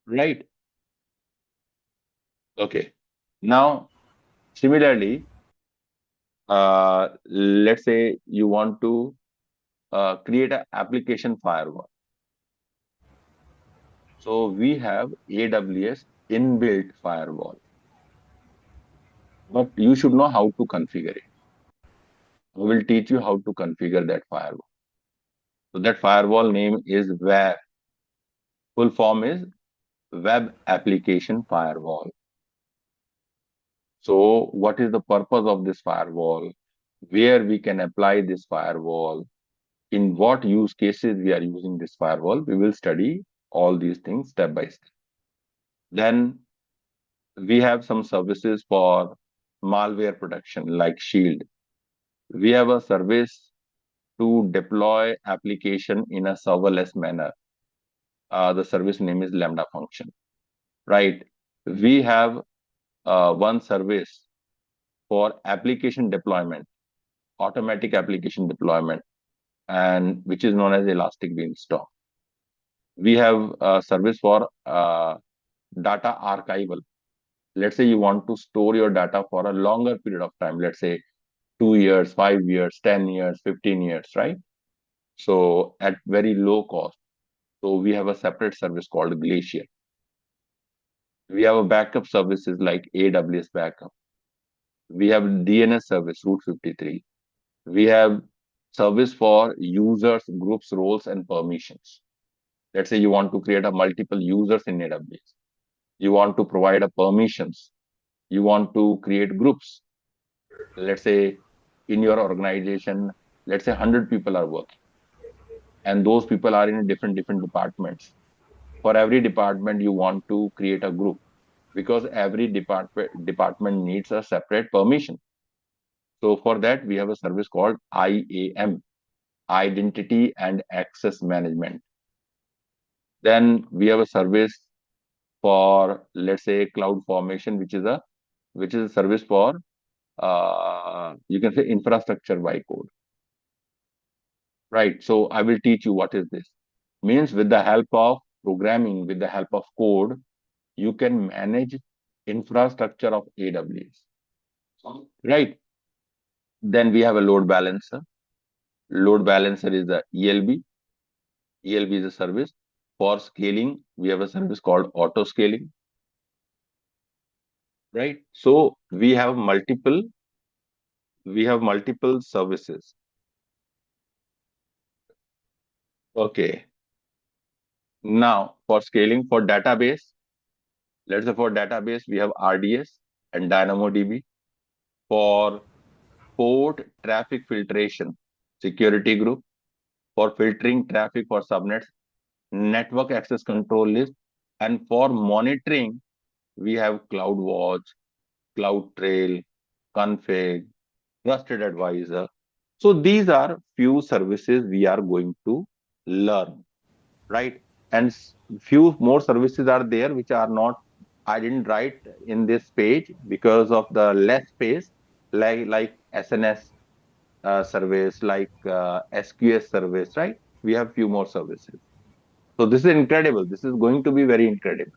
Right? Okay. Now, similarly, let's say you want to create an application firewall. So we have AWS inbuilt firewall, but you should know how to configure it. I will teach you how to configure that firewall. So that firewall name is WAF. Full form is Web Application Firewall. So what is the purpose of this firewall? Where we can apply this firewall? In what use cases we are using this firewall? We will study all these things step by step. Then we have some services for malware protection like Shield. We have a service to deploy application in a serverless manner. The service name is Lambda function, right? We have one service for application deployment, automatic application deployment, and which is known as Elastic Beanstalk. We have a service for data archival. Let's say you want to store your data for a longer period of time. Let's say 2 years, 5 years, 10 years, 15 years, right? So at very low cost. So we have a separate service called Glacier. We have a backup services like AWS backup. We have DNS service, Route 53. We have service for users, groups, roles, and permissions. Let's say you want to create a multiple users in AWS. You want to provide a permissions. You want to create groups. Let's say in your organization, let's say 100 people are working, and those people are in different departments. For every department, you want to create a group because every department needs a separate permission. So for that, we have a service called IAM, Identity and Access Management. Then we have a service for, let's say, cloud formation, which is a service for you can say infrastructure by code, right? So I will teach you what is this. Means with the help of programming, with the help of code, you can manage infrastructure of AWS, right? Then we have a load balancer. Load balancer is the ELB. ELB is a service for scaling. We have a service called auto scaling, right? So we have multiple services. Okay. Now for scaling for database, let's say for database, we have RDS and DynamoDB. For port traffic filtration, security group. For filtering traffic for subnets, network access control list. And for monitoring, We have CloudWatch, CloudTrail, Config, Trusted Advisor. So these are few services we are going to learn, right? And few more services are there which are not, I didn't write in this page because of the less space, like SNS service, like SQS service, right? We have few more services. So this is incredible. This is going to be very incredible,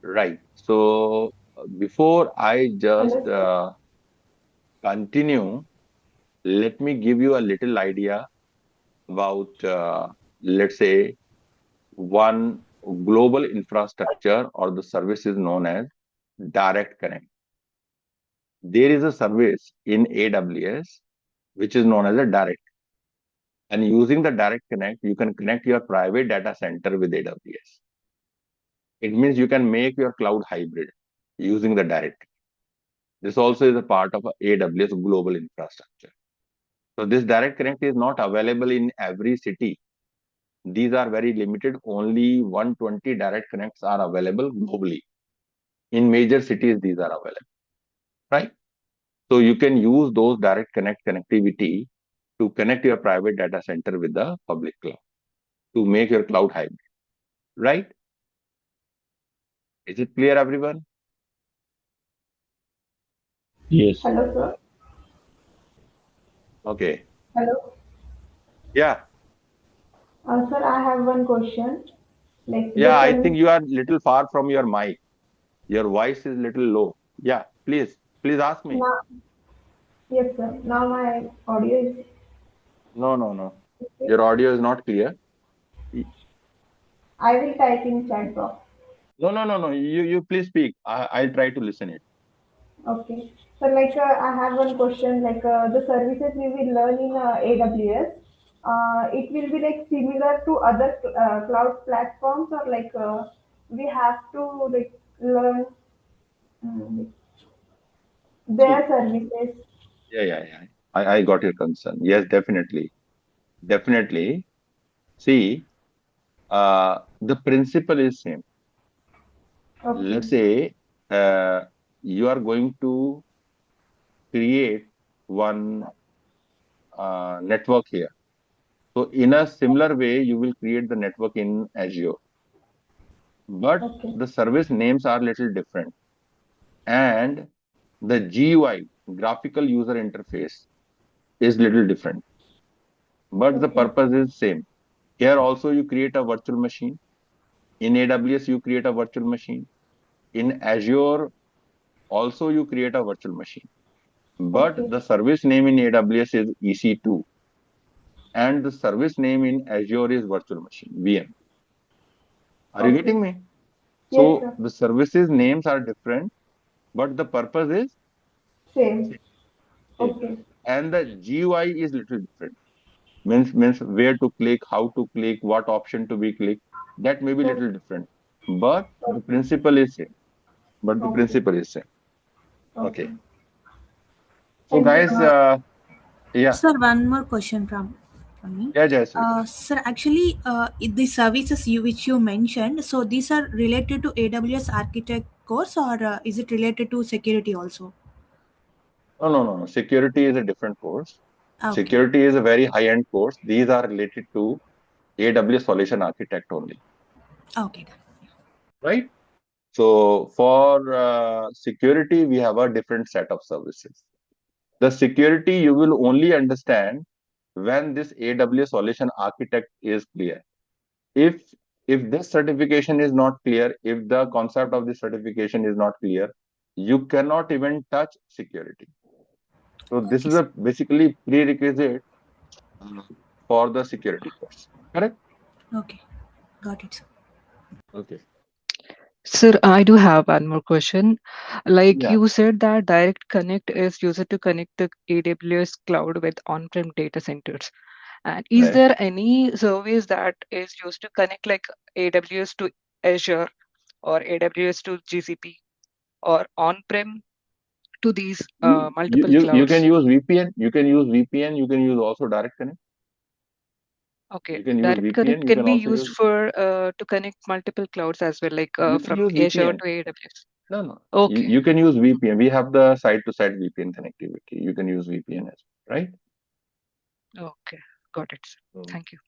right? So before I just Understood. continue, let me give you a little idea about, let's say, one global infrastructure or the service is known as Direct Connect. There is a service in AWS which is known as a Direct. And using the Direct Connect, you can connect your private data center with AWS. It means you can make your cloud hybrid using the Direct. This also is a part of AWS global infrastructure. So this Direct Connect is not available in every city. These are very limited. Only 120 Direct Connects are available globally. In major cities, these are available, right? So you can use those Direct Connect connectivity to connect your private data center with the public cloud to make your cloud hybrid, right? Is it clear, everyone? Yes. Hello, sir. Okay. Hello. Yeah. Sir, I have one question. Like the Yeah, I think service. you are little far from your mic. Your voice is little low. Yeah, please ask me. Now, yes, sir. Now my audio is No, no, no. okay. Your audio is not clear. I will type in chat box. No, no, no, no. You please speak. I'll try to listen it. Okay. So like I have one question. Like the services we will learn in AWS. It will be like similar to other cloud platforms, or like we have to like learn like, See, their services. yeah. I got your concern. Yes, definitely. Definitely. See, the principle is same. Okay. Let's say you are going to create one network here. So in a similar way, you will create the network in Azure, but Okay. the service names are little different, and the GUI, graphical user interface, is little different, but the Okay. purpose is same. Here also you create a virtual machine. In AWS, you create a virtual machine. In Azure, also you create a virtual machine. But Okay. the service name in AWS is EC2, and the service name in Azure is virtual machine, VM. Are you Okay. getting me? Yes, So sir. the services names are different, but the purpose is Same. same. Okay. And the GUI is little different. Means where to click, how to click, what option to be clicked. That may be Okay. little different, but the Okay. principle is same. But the Okay. principle is same. Okay. Okay. So Thank you, guys, sir. yeah, Sir, one more question from me. yeah, Jayashree. Sir, actually, the services which you mentioned, so these are related to AWS Architect course, or is it related to security also? No, no, no, no. Security is a different course. Okay. Security is a very high-end course. These are related to AWS Solution Architect only, Okay. right? So for security, we have a different set of services. The security you will only understand when this AWS Solution Architect is clear. If if this certification is not clear, if the concept of this certification is not clear, you cannot even touch security. So this Okay, is sir. a basically prerequisite for the security course. Correct? Okay. Got it, sir. Okay. Sir, I do have one more question. Like Yeah. you said that Direct Connect is used to connect the AWS cloud with on-prem data centers. And is Right. there any service that is used to connect like AWS to Azure or AWS to GCP or on-prem to these multiple You can clouds? use VPN. You can use VPN. You can use also direct connect. Okay, You can use Direct VPN. Connect You can can be also used use for to connect multiple clouds as well, like you can from use Azure VPN. to AWS. No, no. Okay. You can use VPN. We have the site-to-site VPN connectivity. You can use VPN as well, right? Okay. Got it, sir. Mm. Thank you.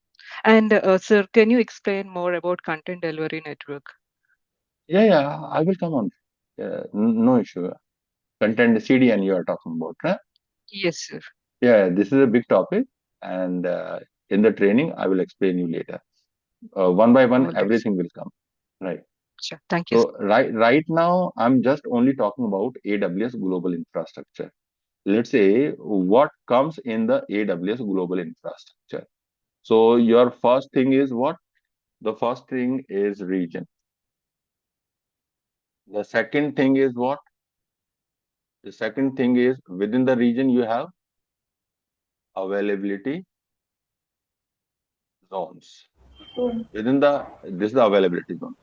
And sir, can you explain more about content delivery network? Yeah, I will come on. No issue. Content CDN you are talking about, right? Yes, sir. Yeah, this is a big topic, and in the training, I will explain you later. One by one, All right, sir. everything will come. Right. Sure. Thank you, sir. So right now, I'm just only talking about AWS global infrastructure. Let's say what comes in the AWS global infrastructure. So your first thing is what? The first thing is region. The second thing is what? The second thing is within the region you have availability zones. So, Within this is the availability zone,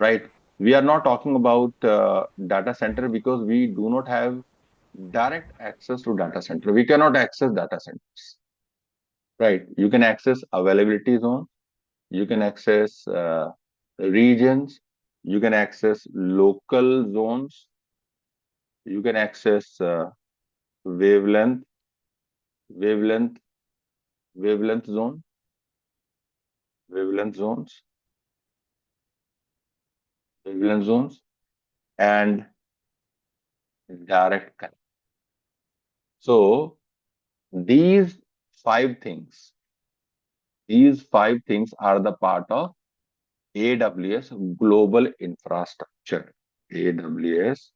right? We are not talking about data center because we do not have direct access to data center. We cannot access data centers, right? You can access availability zone. You can access regions. You can access local zones. You can access wavelength, wavelength, wavelength zone, wavelength zones, wavelength zones, and direct connect. So these five things, these five things are the part of AWS global infrastructure. AWS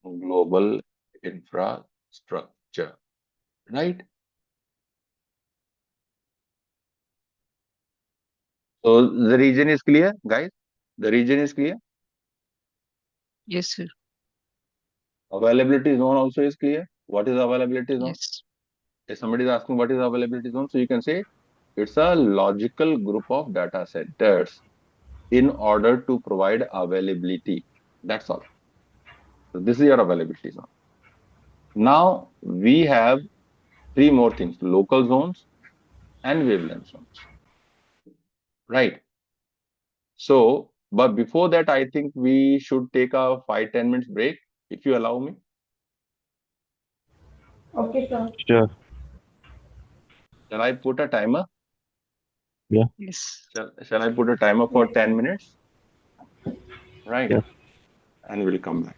global infrastructure, right? So the region is clear, guys. The region is clear. Yes, sir. Availability zone also is clear. What is availability zone? Yes. If somebody is asking what is availability zone, so you can say it's a logical group of data centers in order to provide availability. That's all. So this is your availability zone. Now we have three more things: local zones and wavelength zones. Right. So, but before that, I think we should take a 5-10 minutes break, if you allow me. okay, sir. Sure. Shall I put a timer? Yeah. Yes. Shall I put a timer for Yes. 10 minutes? Right. Yeah. And we'll come back.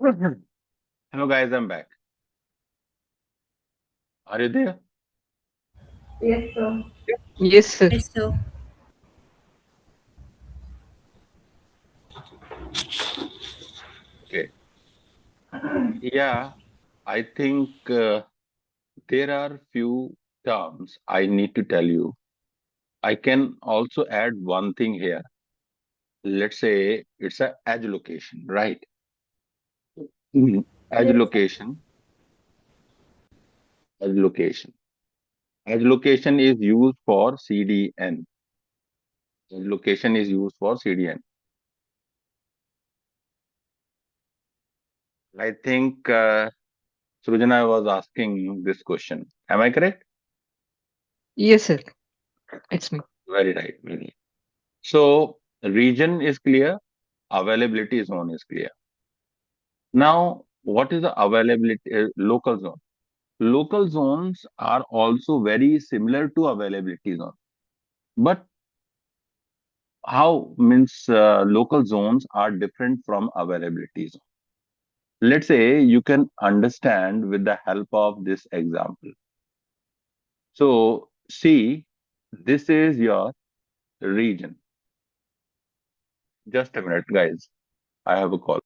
Hello, guys. I'm back. Are you there? Yes, sir. Yes, sir. Yes, sir. Okay. Yeah, I think there are few terms I need to tell you. I can also add one thing here. Let's say it's a edge location, right? Edge Yes, sir. location, edge location. Edge location is used for CDN. Edge location is used for CDN. I think Srujana was asking this question. Am I correct? Yes, sir. It's me. Very right. Very right. So region is clear, availability zone is clear. Now, what is the availability local zone? Local zones are also very similar to availability zone, but how means local zones are different from availability zone. Let's say you can understand with the help of this example. So, see, this is your region. Just a minute, guys. I have a call.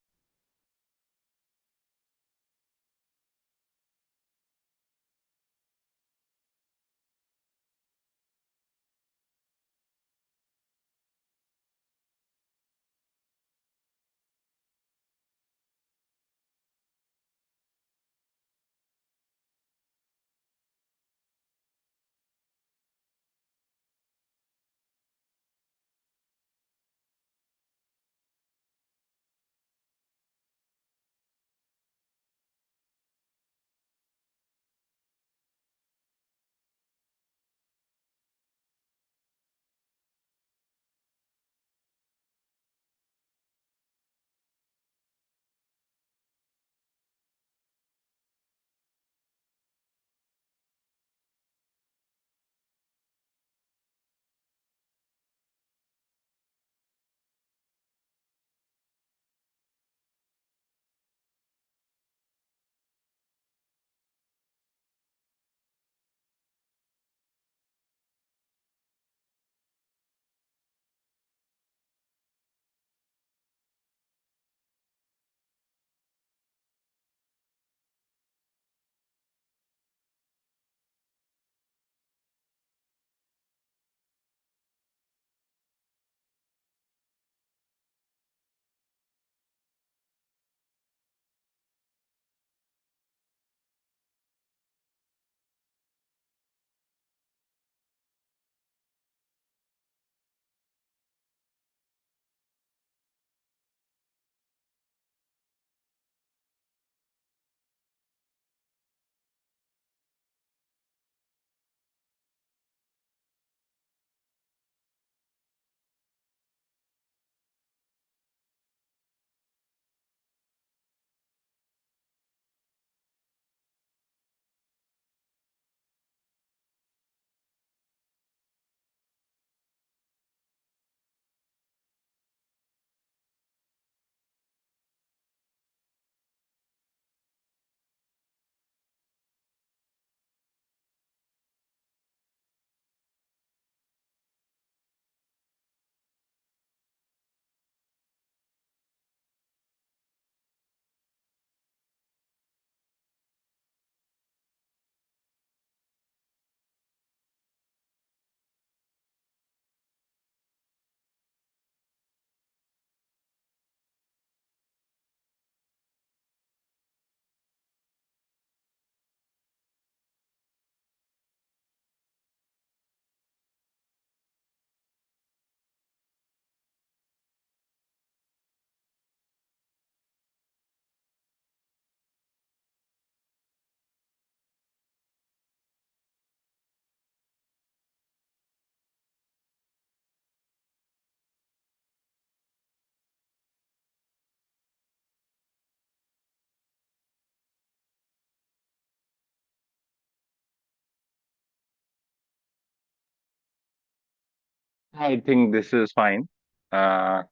I think this is fine. Uh,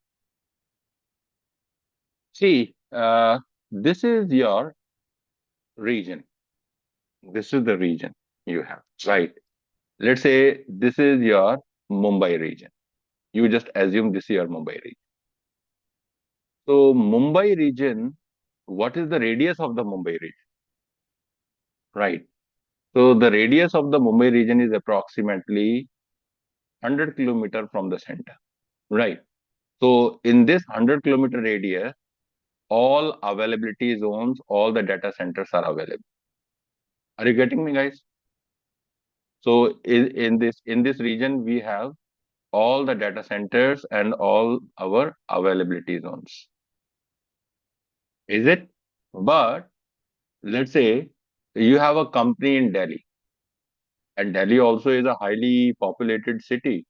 See, this is your region. This is the region you have, right? Let's say this is your Mumbai region. You just assume this is your Mumbai region. So Mumbai region, what is the radius of the Mumbai region? Right. So the radius of the Mumbai region is approximately 100 kilometer from the center. Right. So in this 100-kilometer radius, all availability zones, all the data centers are available. Are you getting me, guys? So in this region, we have all the data centers and all our availability zones. Is it? But let's say you have a company in Delhi, and Delhi also is a highly populated city.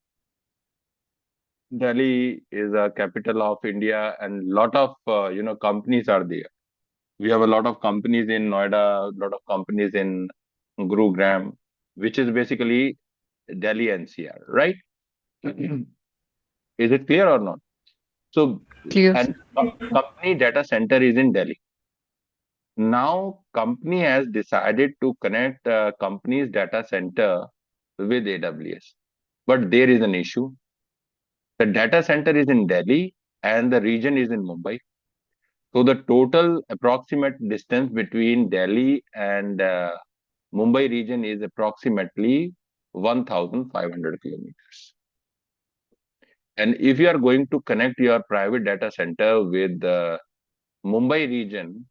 Delhi is a capital of India, and lot of companies are there. We have a lot of companies in Noida, a lot of companies in Gurugram, which is basically Delhi NCR, right? Is it clear or not? So, Clear. and company data center is in Delhi. Now, company has decided to connect company's data center with AWS, but there is an issue. The data center is in Delhi and the region is in Mumbai. So the total approximate distance between Delhi and Mumbai region is approximately 1,500 kilometers. And if you are going to connect your private data center with the Mumbai region,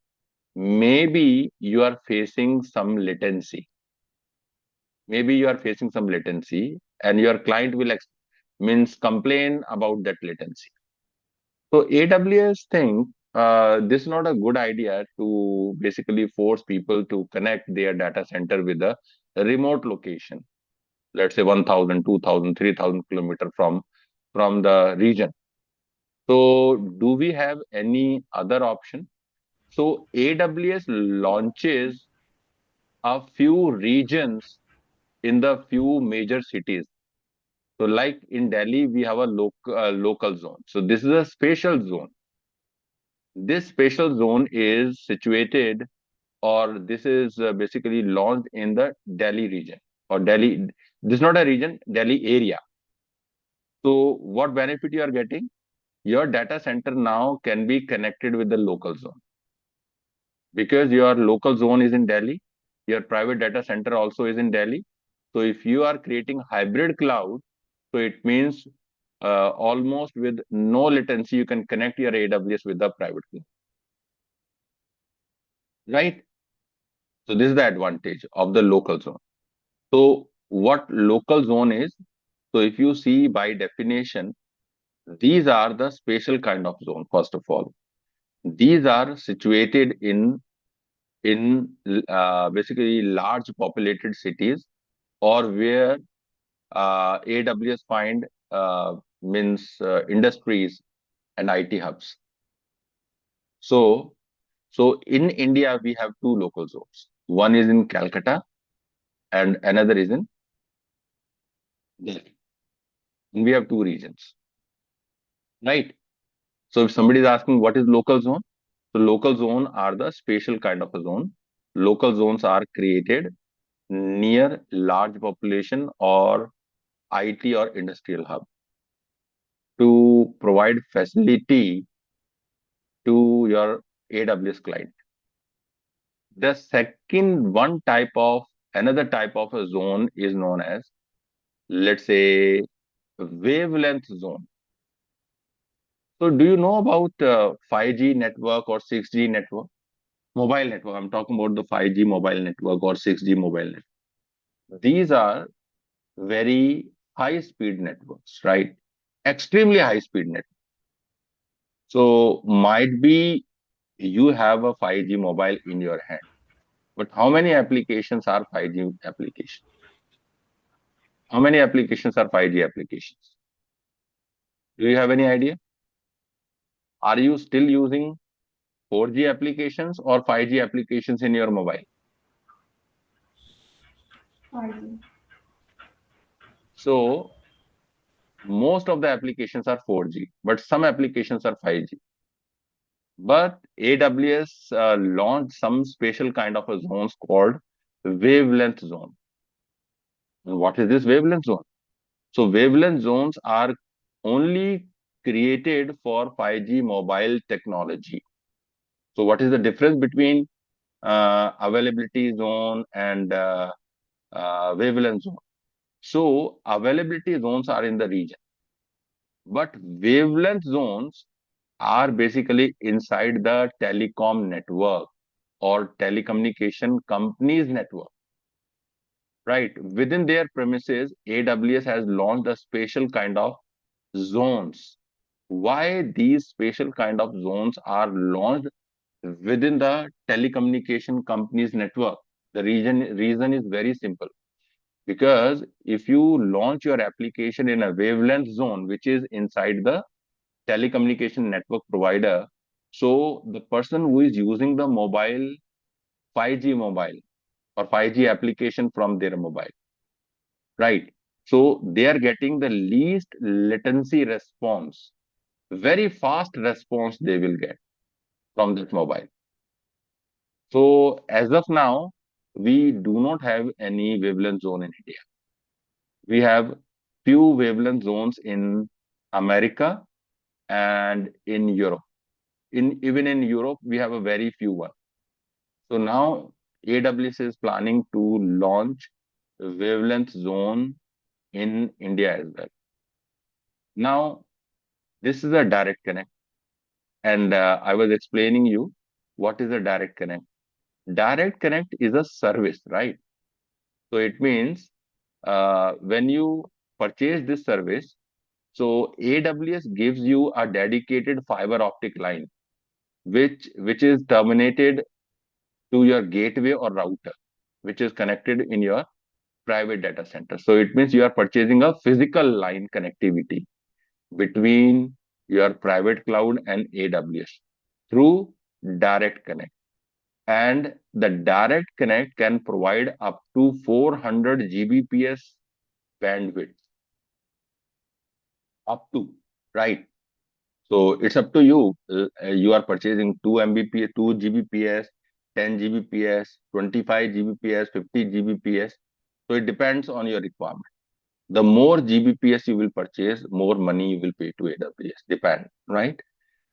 maybe you are facing some latency. Maybe you are facing some latency, and your client will means complain about that latency. So AWS think this is not a good idea to basically force people to connect their data center with a remote location. Let's say 1,000, 2,000, 3,000 kilometers from the region. So do we have any other option? So AWS launches a few regions in the few major cities. So like in Delhi, we have a local zone. So this is a spatial zone. This spatial zone is situated, or this is basically launched in the Delhi region or Delhi. This is not a region, Delhi area. So what benefit you are getting? Your data center now can be connected with the local zone, because your local zone is in Delhi. Your private data center also is in Delhi. So if you are creating hybrid cloud, so it means almost with no latency, you can connect your AWS with the private cloud, right? So this is the advantage of the local zone. So what local zone is? So if you see by definition, these are the spatial kind of zone. First of all, these are situated in basically large populated cities, or where AWS find means industries and IT hubs. So in India, we have two local zones. One is in Calcutta and another is in Delhi. And we have two regions, right? So if somebody is asking what is local zone, so local zone are the spatial kind of a zone. Local zones are created near large population or IT or industrial hub to provide facility to your AWS client. The second another type of a zone is known as, let's say, wavelength zone. So do you know about 5G network or 6G network? Mobile network. I'm talking about the 5G mobile network or 6G mobile network. These are very high speed networks, right? Extremely high speed network. So might be you have a 5G mobile in your hand, but how many applications are 5G applications? How many applications are 5G applications? Do you have any idea? Are you still using 4G applications or 5G applications in your mobile? 5G. So most of the applications are 4G, but some applications are 5G. But AWS launched some special kind of a zones called wavelength zone. And what is this wavelength zone? So wavelength zones are only created for 5G mobile technology. So what is the difference between availability zone and wavelength zone? So availability zones are in the region, but wavelength zones are basically inside the telecom network or telecommunication company's network, right? Within their premises, AWS has launched a special kind of zones. Why these special kind of zones are launched within the telecommunication company's network? The reason is very simple. Because if you launch your application in a wavelength zone, which is inside the telecommunication network provider, so the person who is using the mobile, 5G mobile or 5G application from their mobile, right? So they are getting the least latency response, very fast response they will get from that mobile. So as of now, we do not have any wavelength zone in India. We have few wavelength zones in America and in Europe. Even in Europe, we have a very few one. So now AWS is planning to launch a wavelength zone in India as well. Now, this is a direct connect. And I was explaining you what is a direct connect. Direct connect is a service, right? So it means when you purchase this service, so AWS gives you a dedicated fiber optic line, which is terminated to your gateway or router, which is connected in your private data center. So it means you are purchasing a physical line connectivity between your private cloud and AWS through direct connect. And the direct connect can provide up to 400 Gbps bandwidth. Up to, right? So it's up to you. You are purchasing 2 Mbps, 2 Gbps, 10 Gbps, 25 Gbps, 50 Gbps. So it depends on your requirement. The more Gbps you will purchase, more money you will pay to AWS. Depend, right?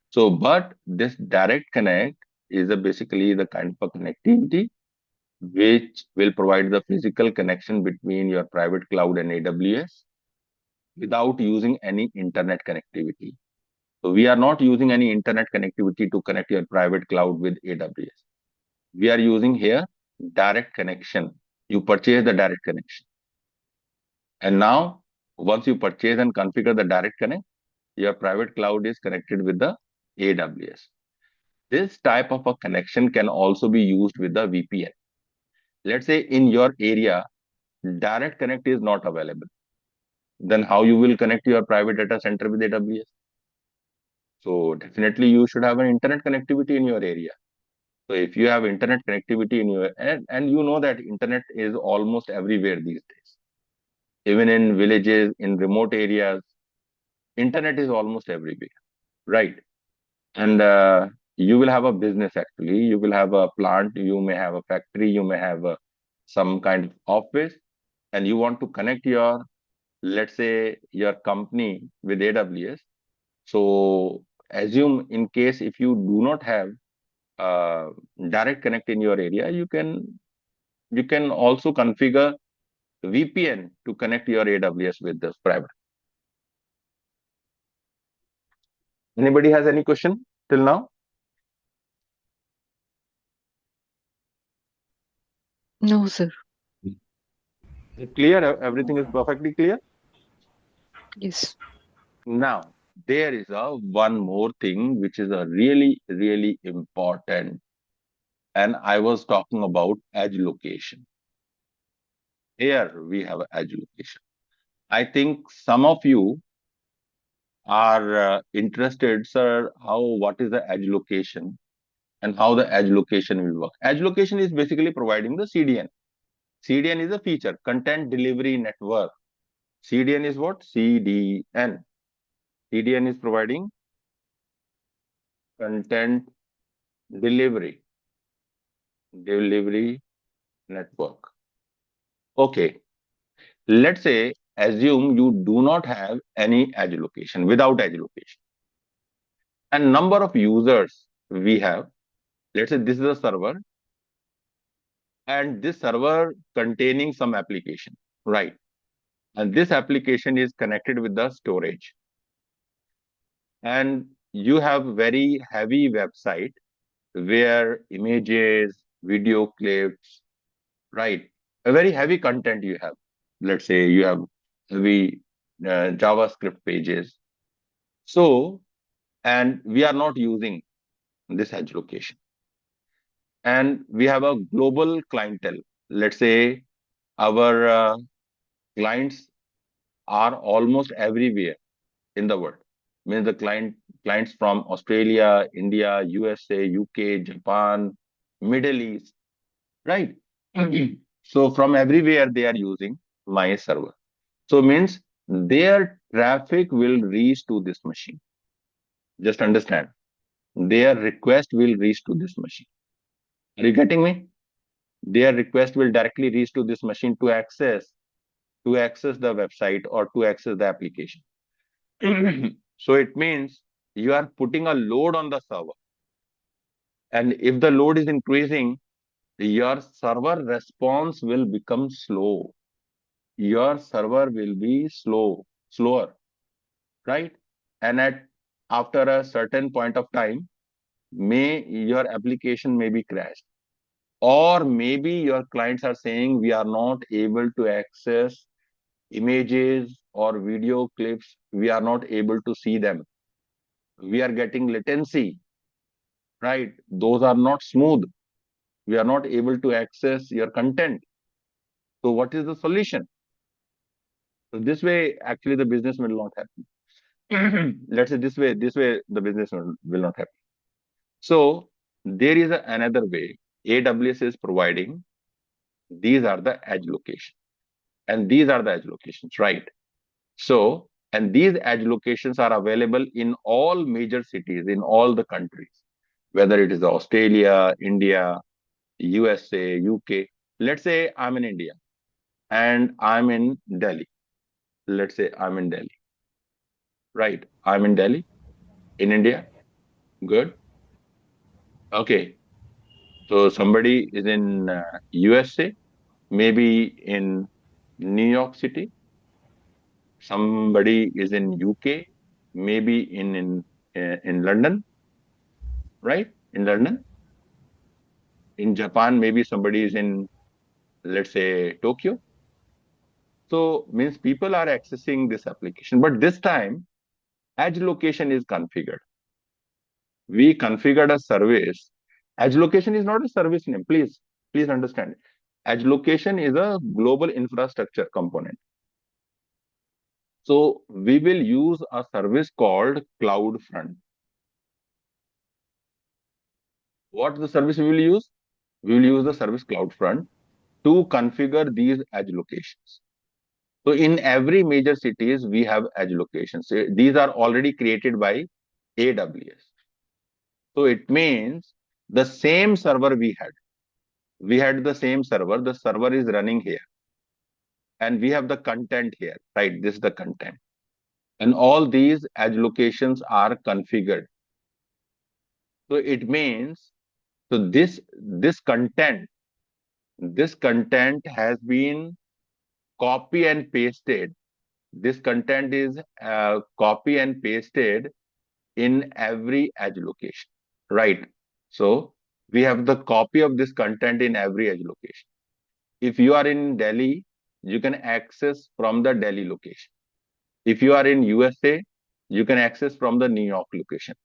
So, but this direct connect is basically the kind of a connectivity which will provide the physical connection between your private cloud and AWS without using any internet connectivity. So we are not using any internet connectivity to connect your private cloud with AWS. We are using here direct connection. You purchase the direct connection. And now, once you purchase and configure the direct connect, your private cloud is connected with the AWS. This type of a connection can also be used with the VPN. Let's say in your area, direct connect is not available. Then how you will connect your private data center with AWS? So definitely you should have an internet connectivity in your area. So if you have internet connectivity in your, and you know that internet is almost everywhere these days, even in villages, in remote areas, internet is almost everywhere, right? And you will have a business actually, you will have a plant, you may have a factory, you may have some kind of office, and you want to connect your, let's say, your company with AWS. So assume in case if you do not have uh, direct connect in your area, you can also configure VPN to connect your AWS with this private. Anybody has any question till now? No, sir. Is it clear? Everything is perfectly clear? Yes. Now, there is one more thing which is a really, really important. And I was talking about edge location. Here we have edge location. I think some of you are interested, sir, what is the edge location and how the edge location will work. Edge location is basically providing the CDN. CDN is a feature, content delivery network. CDN is what? CDN. CDN is providing content delivery network. Okay, let's say assume you do not have any edge location, without edge location, and number of users we have. Let's say this is a server, and this server containing some application, right? And this application is connected with the storage, and you have very heavy website where images, video clips, right? A very heavy content you have. Let's say you have heavy JavaScript pages. So, and we are not using this edge location. And we have a global clientele. Let's say our clients are almost everywhere in the world. Means the clients from Australia, India, USA, UK, Japan, Middle East, right? So from everywhere they are using my server. So means their traffic will reach to this machine. Just understand. Their request will reach to this machine. Are you getting me? Their request will directly reach to this machine to access the website or to access the application. So it means you are putting a load on the server. And if the load is increasing, your server response will become slow. Your server will be slower, right? And after a certain point of time, your application may be crashed. Or maybe your clients are saying we are not able to access images or video clips. We are not able to see them. We are getting latency, right? Those are not smooth. We are not able to access your content. So what is the solution? So this way, actually, the business will not happen. Let's say this way the business will not happen. So there is another way. AWS is providing. These are the edge locations, and these are the edge locations, right? So, and these edge locations are available in all major cities in all the countries, whether it is Australia, India, USA, UK. Let's say I'm in India and I'm in Delhi. Let's say I'm in Delhi, right? I'm in Delhi, in India. Good. Okay. So somebody is in USA, maybe in New York City. Somebody is in UK, maybe in London, right? In London. In Japan, maybe somebody is in, let's say, Tokyo. So means people are accessing this application, but this time edge location is configured. We configured a service. Edge location is not a service name. Please understand. Edge location is a global infrastructure component. So we will use a service called CloudFront. What the service we will use? We will use the service CloudFront to configure these edge locations. So in every major cities, we have edge locations. These are already created by AWS. So it means the same server we had the same server. The server is running here. And we have the content here, right? This is the content. And all these edge locations are configured. So it means, so this content has been copy and pasted. This content is copy and pasted in every edge location, right? So we have the copy of this content in every edge location. If you are in Delhi, you can access from the Delhi location. If you are in USA, you can access from the New York location.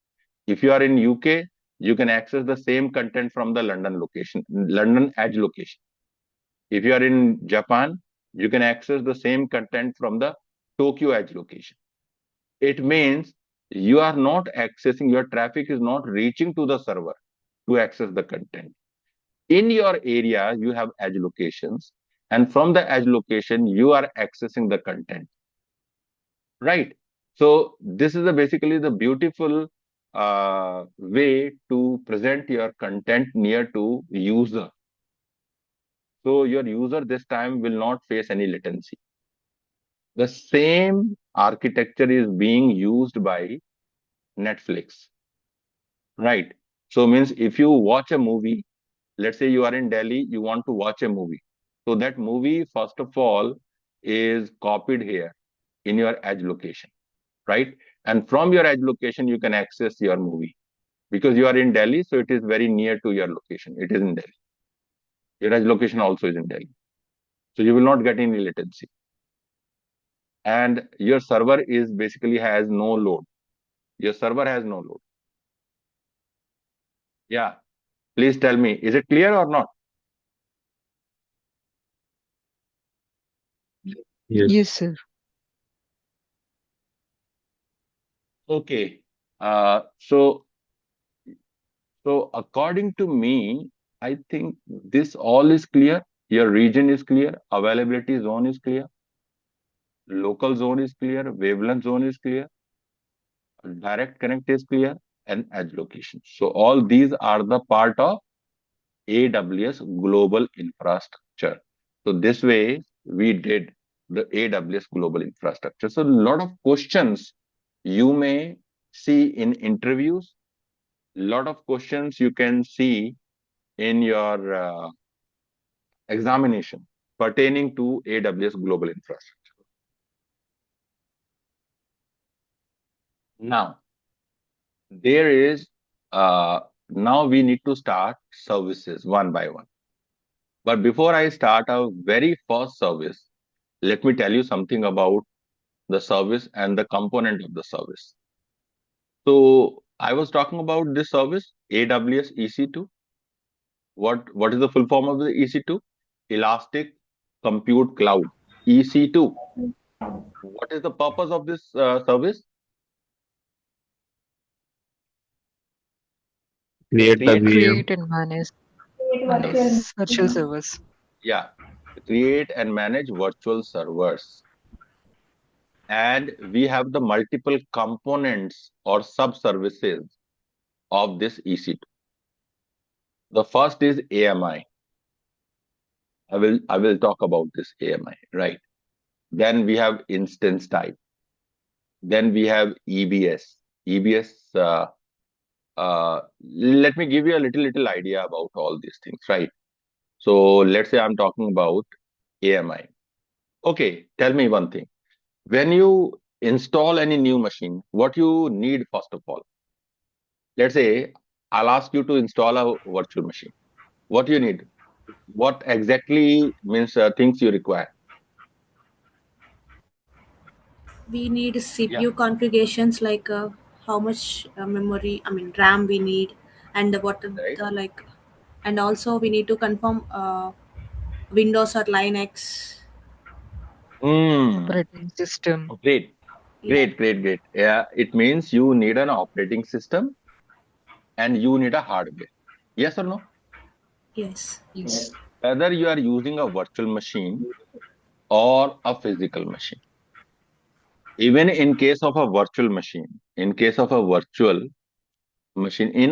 If you are in UK, you can access the same content from the London location, London edge location. If you are in Japan, you can access the same content from the Tokyo edge location. It means you are not accessing, your traffic is not reaching to the server to access the content. In your area, you have edge locations, and from the edge location, you are accessing the content, right? So this is basically the beautiful way to present your content near to user. So your user this time will not face any latency. The same architecture is being used by Netflix, right? So means if you watch a movie, let's say you are in Delhi, you want to watch a movie. So that movie, first of all, is copied here in your edge location, right? And from your edge location, you can access your movie because you are in Delhi, so it is very near to your location. It is in Delhi. Your edge location also is in Delhi. So you will not get any latency. And your server is basically has no load. Your server has no load. Yeah. Please tell me, is it clear or not? Yes. Yes, sir. Okay. So according to me, I think this all is clear. Your region is clear. Availability zone is clear. Local zone is clear. Wavelength zone is clear. Direct connect is clear. And edge location. So all these are the part of AWS global infrastructure. So this way we did the AWS global infrastructure. So a lot of questions you may see in interviews, lot of questions you can see in your examination pertaining to AWS global infrastructure. Now, there is now we need to start services one by one. But before I start our very first service, let me tell you something about the service and the component of the service. So I was talking about this service, AWS EC2. What is the full form of the EC2? Elastic Compute Cloud, EC2. What is the purpose of this service? Create the Create, VM. Create and manage Create virtual virtual servers. yeah, create and manage virtual servers. And we have the multiple components or sub-services of this EC2. The first is AMI. I will talk about this AMI, right? Then we have instance type. Then we have EBS. EBS, let me give you a little idea about all these things, right? So let's say I'm talking about AMI. Okay, tell me one thing. When you install any new machine, what you need first of all? Let's say I'll ask you to install a virtual machine. What you need? What exactly means things you require? We need Yeah, CPU configurations like how much memory, I mean RAM we need, and what are right. the like, and also we need to confirm Windows or Linux. Hmm. Operating system. Great, Yeah. great. Yeah, it means you need an operating system and you need a hardware. Yes or no? Yes. Yes. Whether you are using a virtual machine or a physical machine. Even in case of a virtual machine, in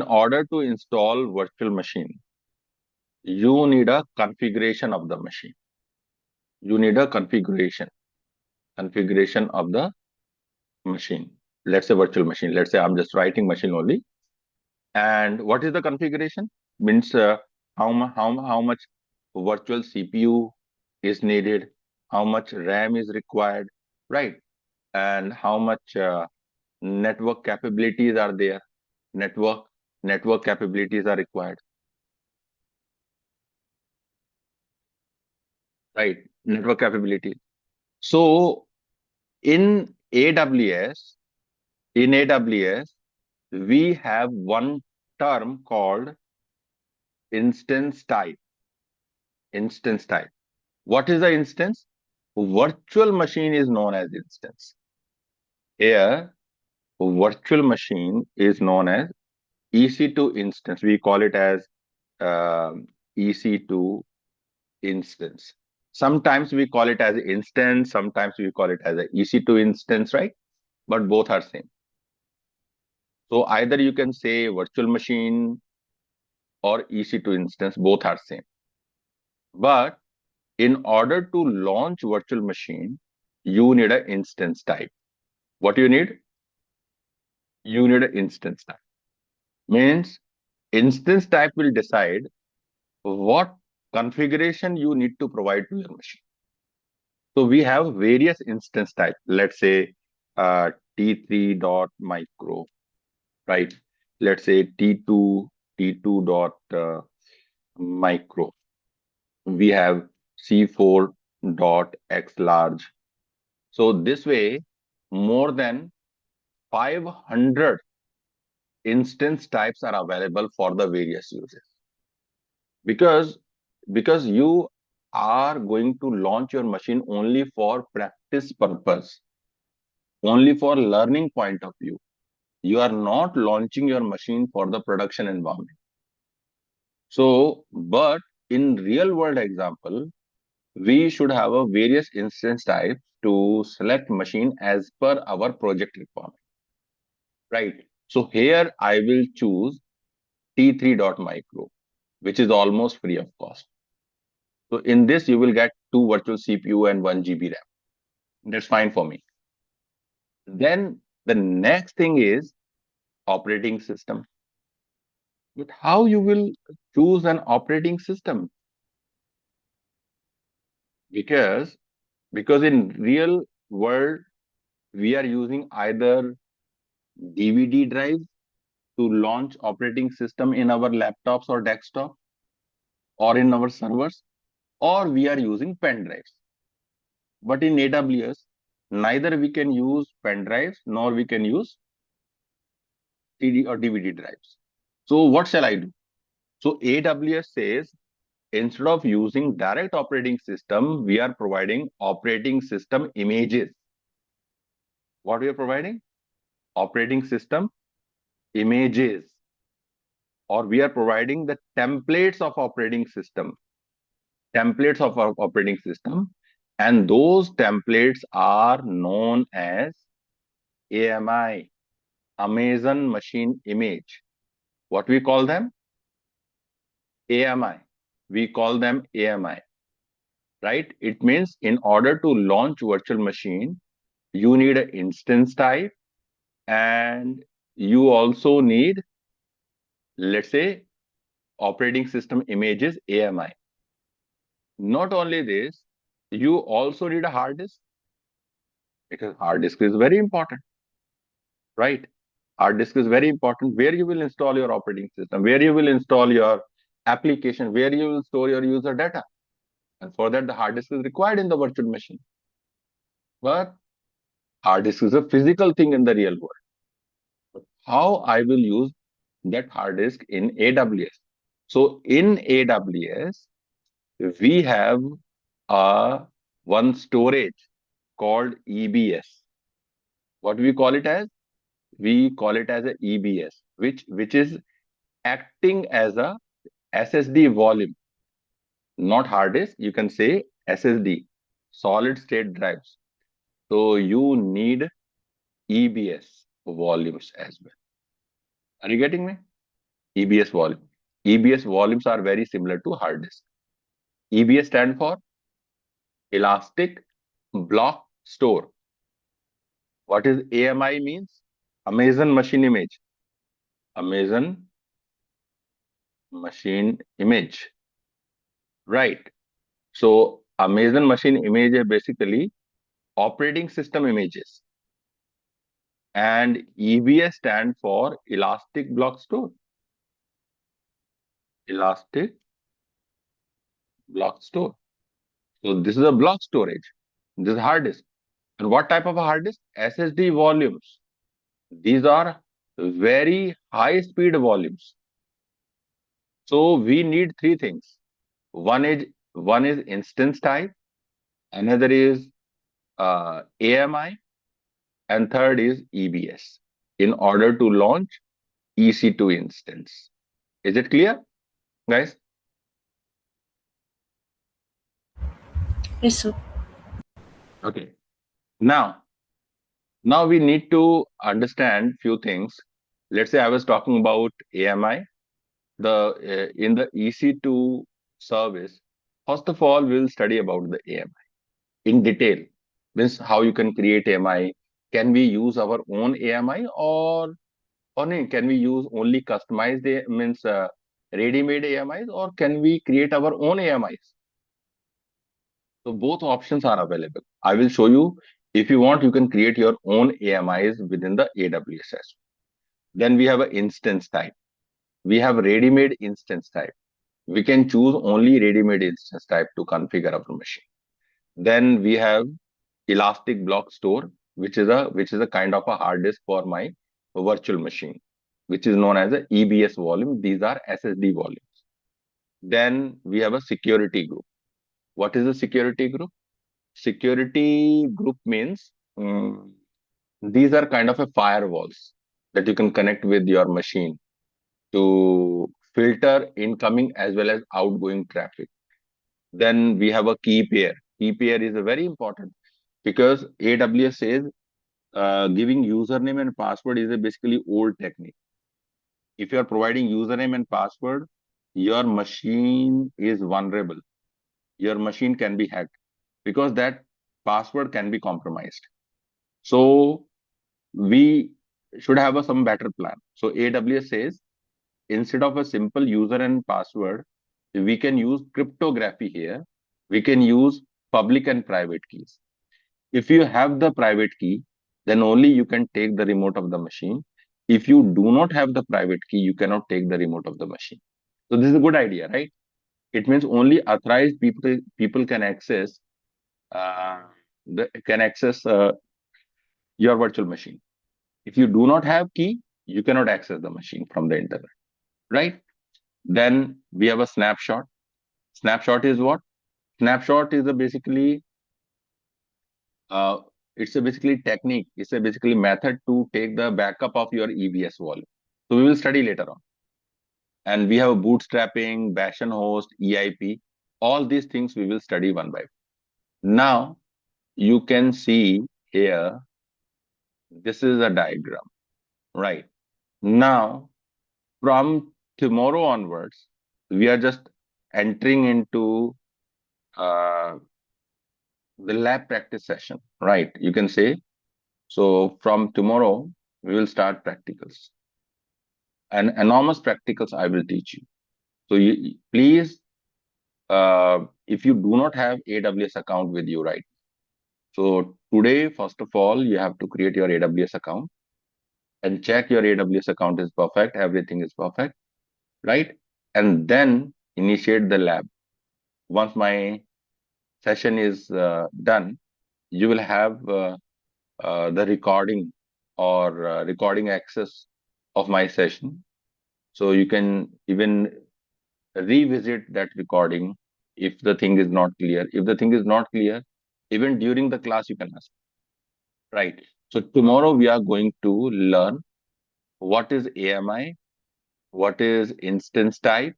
order to install virtual machine, you need a configuration of the machine. You need a configuration of the machine. Let's say virtual machine. Let's say I'm just writing machine only. And what is the configuration? Means how much virtual CPU is needed, how much RAM is required, right? And how much network capabilities are there. Network capabilities are required, right? Network capabilities. So in AWS, we have one term called instance type. Instance type. What is the instance? Virtual machine is known as instance. Here, virtual machine is known as EC2 instance. We call it as EC2 instance. Sometimes we call it as instance, sometimes we call it as a EC2 instance, right? But both are same. So either you can say virtual machine or EC2 instance, both are same. But in order to launch virtual machine, you need an instance type. What you need? You need an instance type. Means instance type will decide what configuration you need to provide to your machine. So we have various instance types. Let's say T3.micro, right? Let's say T2.micro. We have C4.xlarge. So this way, more than 500 instance types are available for the various uses. Because you are going to launch your machine only for practice purpose, only for learning point of view. You are not launching your machine for the production environment. So, but in real world example, we should have a various instance types to select machine as per our project requirement, right? So here I will choose T3.micro, which is almost free of cost. So in this, you will get 2 virtual CPU and 1 GB RAM. That's fine for me. Then the next thing is operating system. But how you will choose an operating system? Because in real world, we are using either DVD drive to launch operating system in our laptops or desktop or in our servers, or we are using pen drives. But in AWS, neither we can use pen drives nor we can use CD or DVD drives. So what shall I do? So AWS says, instead of using direct operating system, we are providing operating system images. What we are providing? Operating system images. Or we are providing the templates of operating system. Templates of our operating system. And those templates are known as AMI, Amazon Machine Image. What we call them? AMI. We call them AMI, right? It means in order to launch virtual machine, you need an instance type and you also need, let's say, operating system images AMI. Not only this, you also need a hard disk, because hard disk is very important, right? Hard disk is very important, where you will install your operating system, where you will install your application, where you will store your user data. And for that, the hard disk is required in the virtual machine. But hard disk is a physical thing in the real world. But how I will use that hard disk in AWS? So in AWS, we have one storage called EBS. What we call it as? We call it as a EBS, which is acting as a SSD volume, not hard disk. You can say SSD, solid state drives. So you need EBS volumes as well. Are you getting me? EBS volume. EBS volumes are very similar to hard disk. EBS stand for Elastic Block Store. What is AMI means? Amazon Machine Image. Amazon Machine Image. Right. So Amazon Machine Image is basically operating system images. And EBS stand for Elastic Block Store. Elastic Block Store. So this is a block storage. This is hard disk. And what type of a hard disk? SSD volumes. These are very high speed volumes. So we need 3 things. One is instance type, another is AMI, and third is EBS in order to launch EC2 instance. Is it clear, guys? Yes, sir. Okay. Now we need to understand few things. let's say I was talking about AMI, in the EC2 service, first of all, we'll study about the AMI in detail. Means how you can create AMI. Can we use our own AMI, or no, can we use only customized means ready-made AMIs, or can we create our own AMIs? So both options are available. I will show you. If you want, you can create your own AMIs within the AWS. Then we have an instance type. We have ready-made instance type. We can choose only ready-made instance type to configure our machine. Then we have elastic block store, which is a kind of a hard disk for my virtual machine, which is known as a EBS volume. These are SSD volumes. Then we have a security group. What is a security group? Security group means these are kind of a firewalls that you can connect with your machine to filter incoming as well as outgoing traffic. Then we have a key pair. Key pair is a very important because AWS says giving username and password is a basically old technique. If you are providing username and password, your machine is vulnerable. Your machine can be hacked because that password can be compromised. So we should have some better plan. So AWS says instead of a simple user and password, we can use cryptography here. We can use public and private keys. If you have the private key, then only you can take the remote of the machine. If you do not have the private key, you cannot take the remote of the machine. So this is a good idea, right? It means only authorized people can access uh, your virtual machine. If you do not have key, you cannot access the machine from the internet, right? Then we have a snapshot. Snapshot is what? Snapshot is uh, it's a basically technique. It's a basically method to take the backup of your EBS volume. So we will study later on. And we have bootstrapping, bash and host, EIP. All these things we will study one by one. Now you can see here, this is a diagram, right? Now from tomorrow onwards, we are just entering into the lab practice session, right? You can say, so from tomorrow, we will start practicals. And enormous practicals I will teach you. So please, if you do not have AWS account with you, right? So today, first of all, you have to create your AWS account and check your AWS account is perfect, everything is perfect, right? And then initiate the lab. Once my session is done, you will have the recording or recording access of my session. So you can even revisit that recording if the thing is not clear. If the thing is not clear, even during the class, you can ask. Right. So tomorrow we are going to learn what is AMI, what is instance type,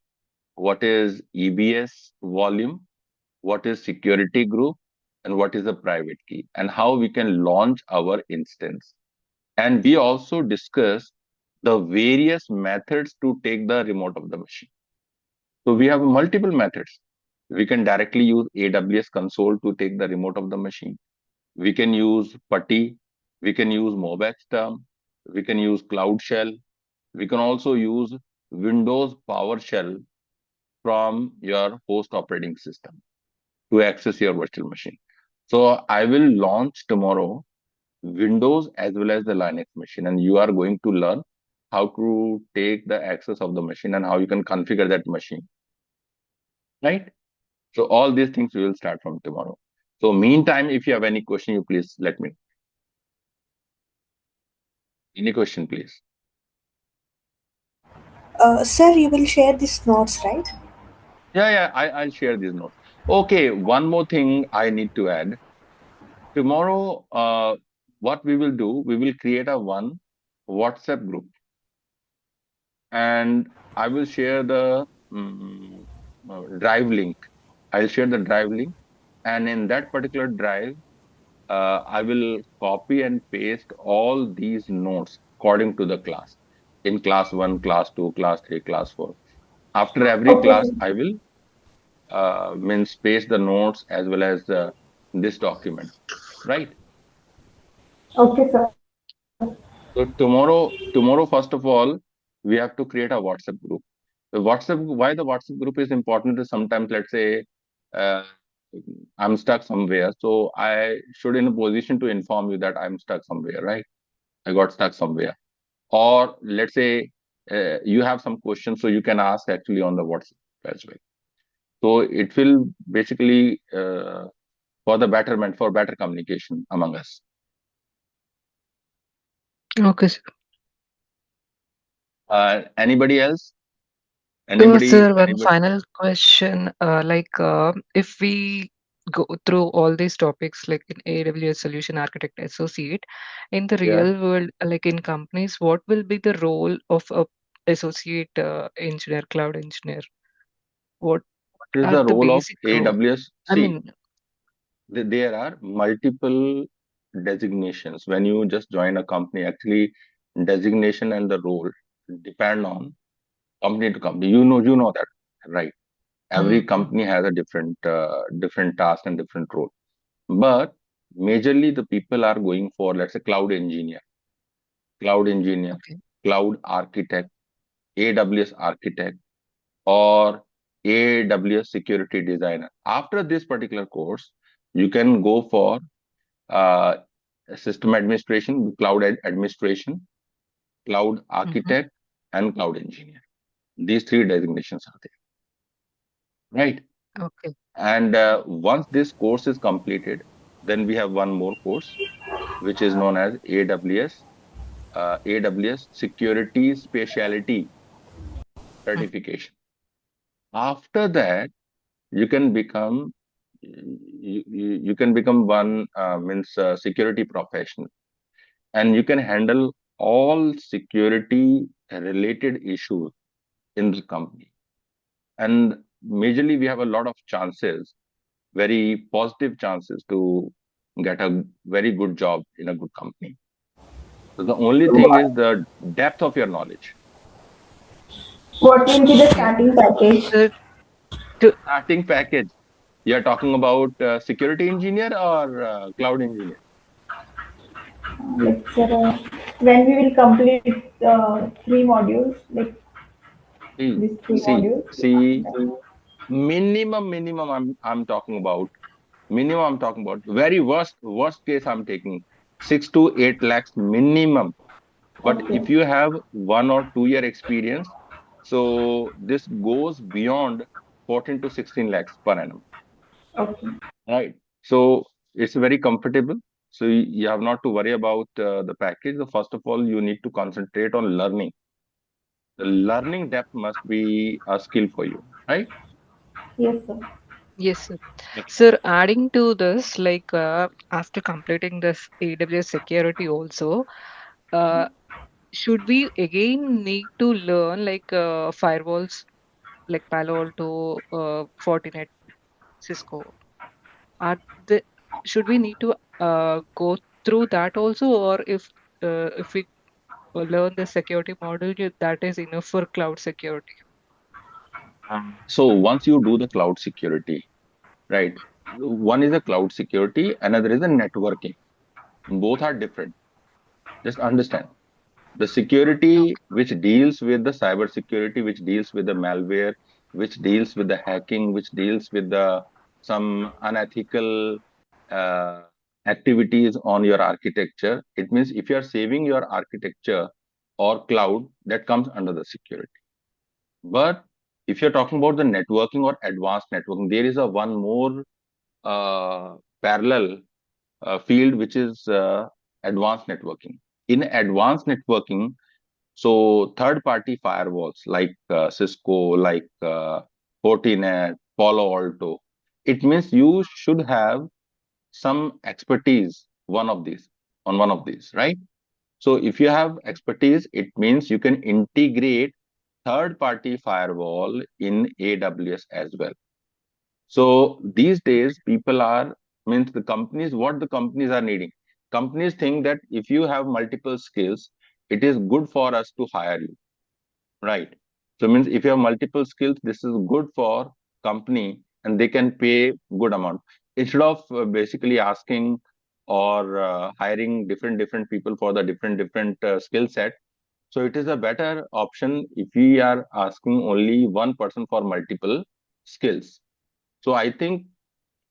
what is EBS volume, what is security group, and what is a private key, and how we can launch our instance. And we also discuss the various methods to take the remote of the machine. So we have multiple methods. We can directly use AWS console to take the remote of the machine. We can use PuTTY. We can use Mobex term. We can use Cloud Shell. We can also use Windows PowerShell from your host operating system to access your virtual machine. So I will launch tomorrow Windows as well as the Linux machine, and you are going to learn how to take the access of the machine and how you can configure that machine, right? So all these things we will start from tomorrow. So meantime, if you have any question, you please let me know. Any question, please? Sir, you will share these notes, right? Yeah, I'll share these notes. Okay, one more thing I need to add. Tomorrow, what we will do, we will create a one WhatsApp group, and I will share the drive link. I'll share the drive link, and in that particular drive, I will copy and paste all these notes according to the class. in class 1, class 2, class 3, class 4. After every Okay, class, sir. I will means paste the notes as well as this document, right? Okay, sir. So tomorrow, first of all, we have to create a WhatsApp group. The WhatsApp, why the WhatsApp group is important is sometimes, let's say, uh, I'm stuck somewhere, so I should in a position to inform you that I'm stuck somewhere, right? I got stuck somewhere. Or let's say you have some questions, so you can ask actually on the WhatsApp as well. So it will basically for the betterment, for better communication among us. Okay, sir. Anybody else? So, Anybody? sir, one Anybody? final question. If we go through all these topics, like in AWS Solution Architect Associate, in the Yeah. real world, like in companies, what will be the role of a associate engineer, cloud engineer? What What is are the the role of basic role? AWS? I See, mean, there are multiple designations. When you just join a company, actually, designation and the role depend on company to company. You know that, right? Every mm, company has a different task and different role. But majorly, the people are going for, let's say, cloud engineer, okay. cloud architect, AWS architect, or AWS security designer. After this particular course, you can go for uh, system administration, administration, cloud Hmm. architect, and cloud engineer. These three designations are there, right? Okay. And once this course is completed, then we have one more course, which is known as AWS Security Specialty Mm. Certification. After that, you can become you can become one means security professional, and you can handle all security related issues in the company. And majorly, we have a lot of chances, very positive chances to get a very good job in a good company. So the only thing is the depth of your knowledge. What will be the Okay. starting package? So, to, Starting package. You're talking about security engineer or cloud engineer? Like, sir, when we will complete three modules, like See, these three see, modules. see. Minimum. I'm talking about minimum. I'm talking about very worst case. I'm taking 6 to 8 lakhs minimum. But Okay, if you have 1 or 2 year experience, so this goes beyond 14 to 16 lakhs per annum, okay. right? So it's very comfortable. So you have not to worry about the package. So first of all, you need to concentrate on learning. The learning depth must be a skill for you, right? Yes, sir. yes, sir. Sir, adding to this, after completing this AWS security also, uh, should we again need to learn firewalls like Palo Alto, Fortinet, Cisco? Are the should we need to go through that also, or if we learn the security model, that is enough for cloud security? So once you do the cloud security, right? One is a cloud security, another is a networking. Both are different. Just understand. The security which deals with the cyber security, which deals with the malware, which deals with the hacking, which deals with the some unethical uh, activities on your architecture. It means if you are saving your architecture or cloud, that comes under the security. But if you're talking about the networking or advanced networking, there is a one more parallel field which is advanced networking. In advanced networking, so third-party firewalls like Cisco, like Fortinet, Palo Alto, it means you should have some expertise on one of these, right? So if you have expertise, it means you can integrate third-party firewall in AWS as well. So these days, people are what the companies are needing. Companies think that if you have multiple skills, it is good for us to hire you, right? So means if you have multiple skills, this is good for company and they can pay good amount instead of basically asking or hiring different people for the different skill set. So it is a better option if we are asking only one person for multiple skills. So I think,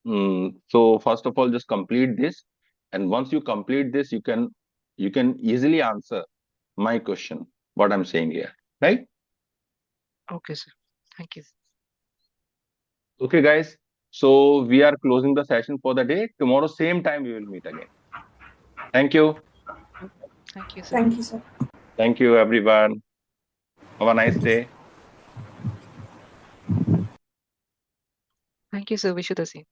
so first of all, just complete this, and once you complete this, you can easily answer my question, what I'm saying here, right? Okay, sir. Thank you. Okay, guys. So we are closing the session for the day. Tomorrow, same time, we will meet again. Thank you. Thank you, sir. Thank you, sir. Thank you, everyone. Have a nice day. Thank you, sir. Wish you the same.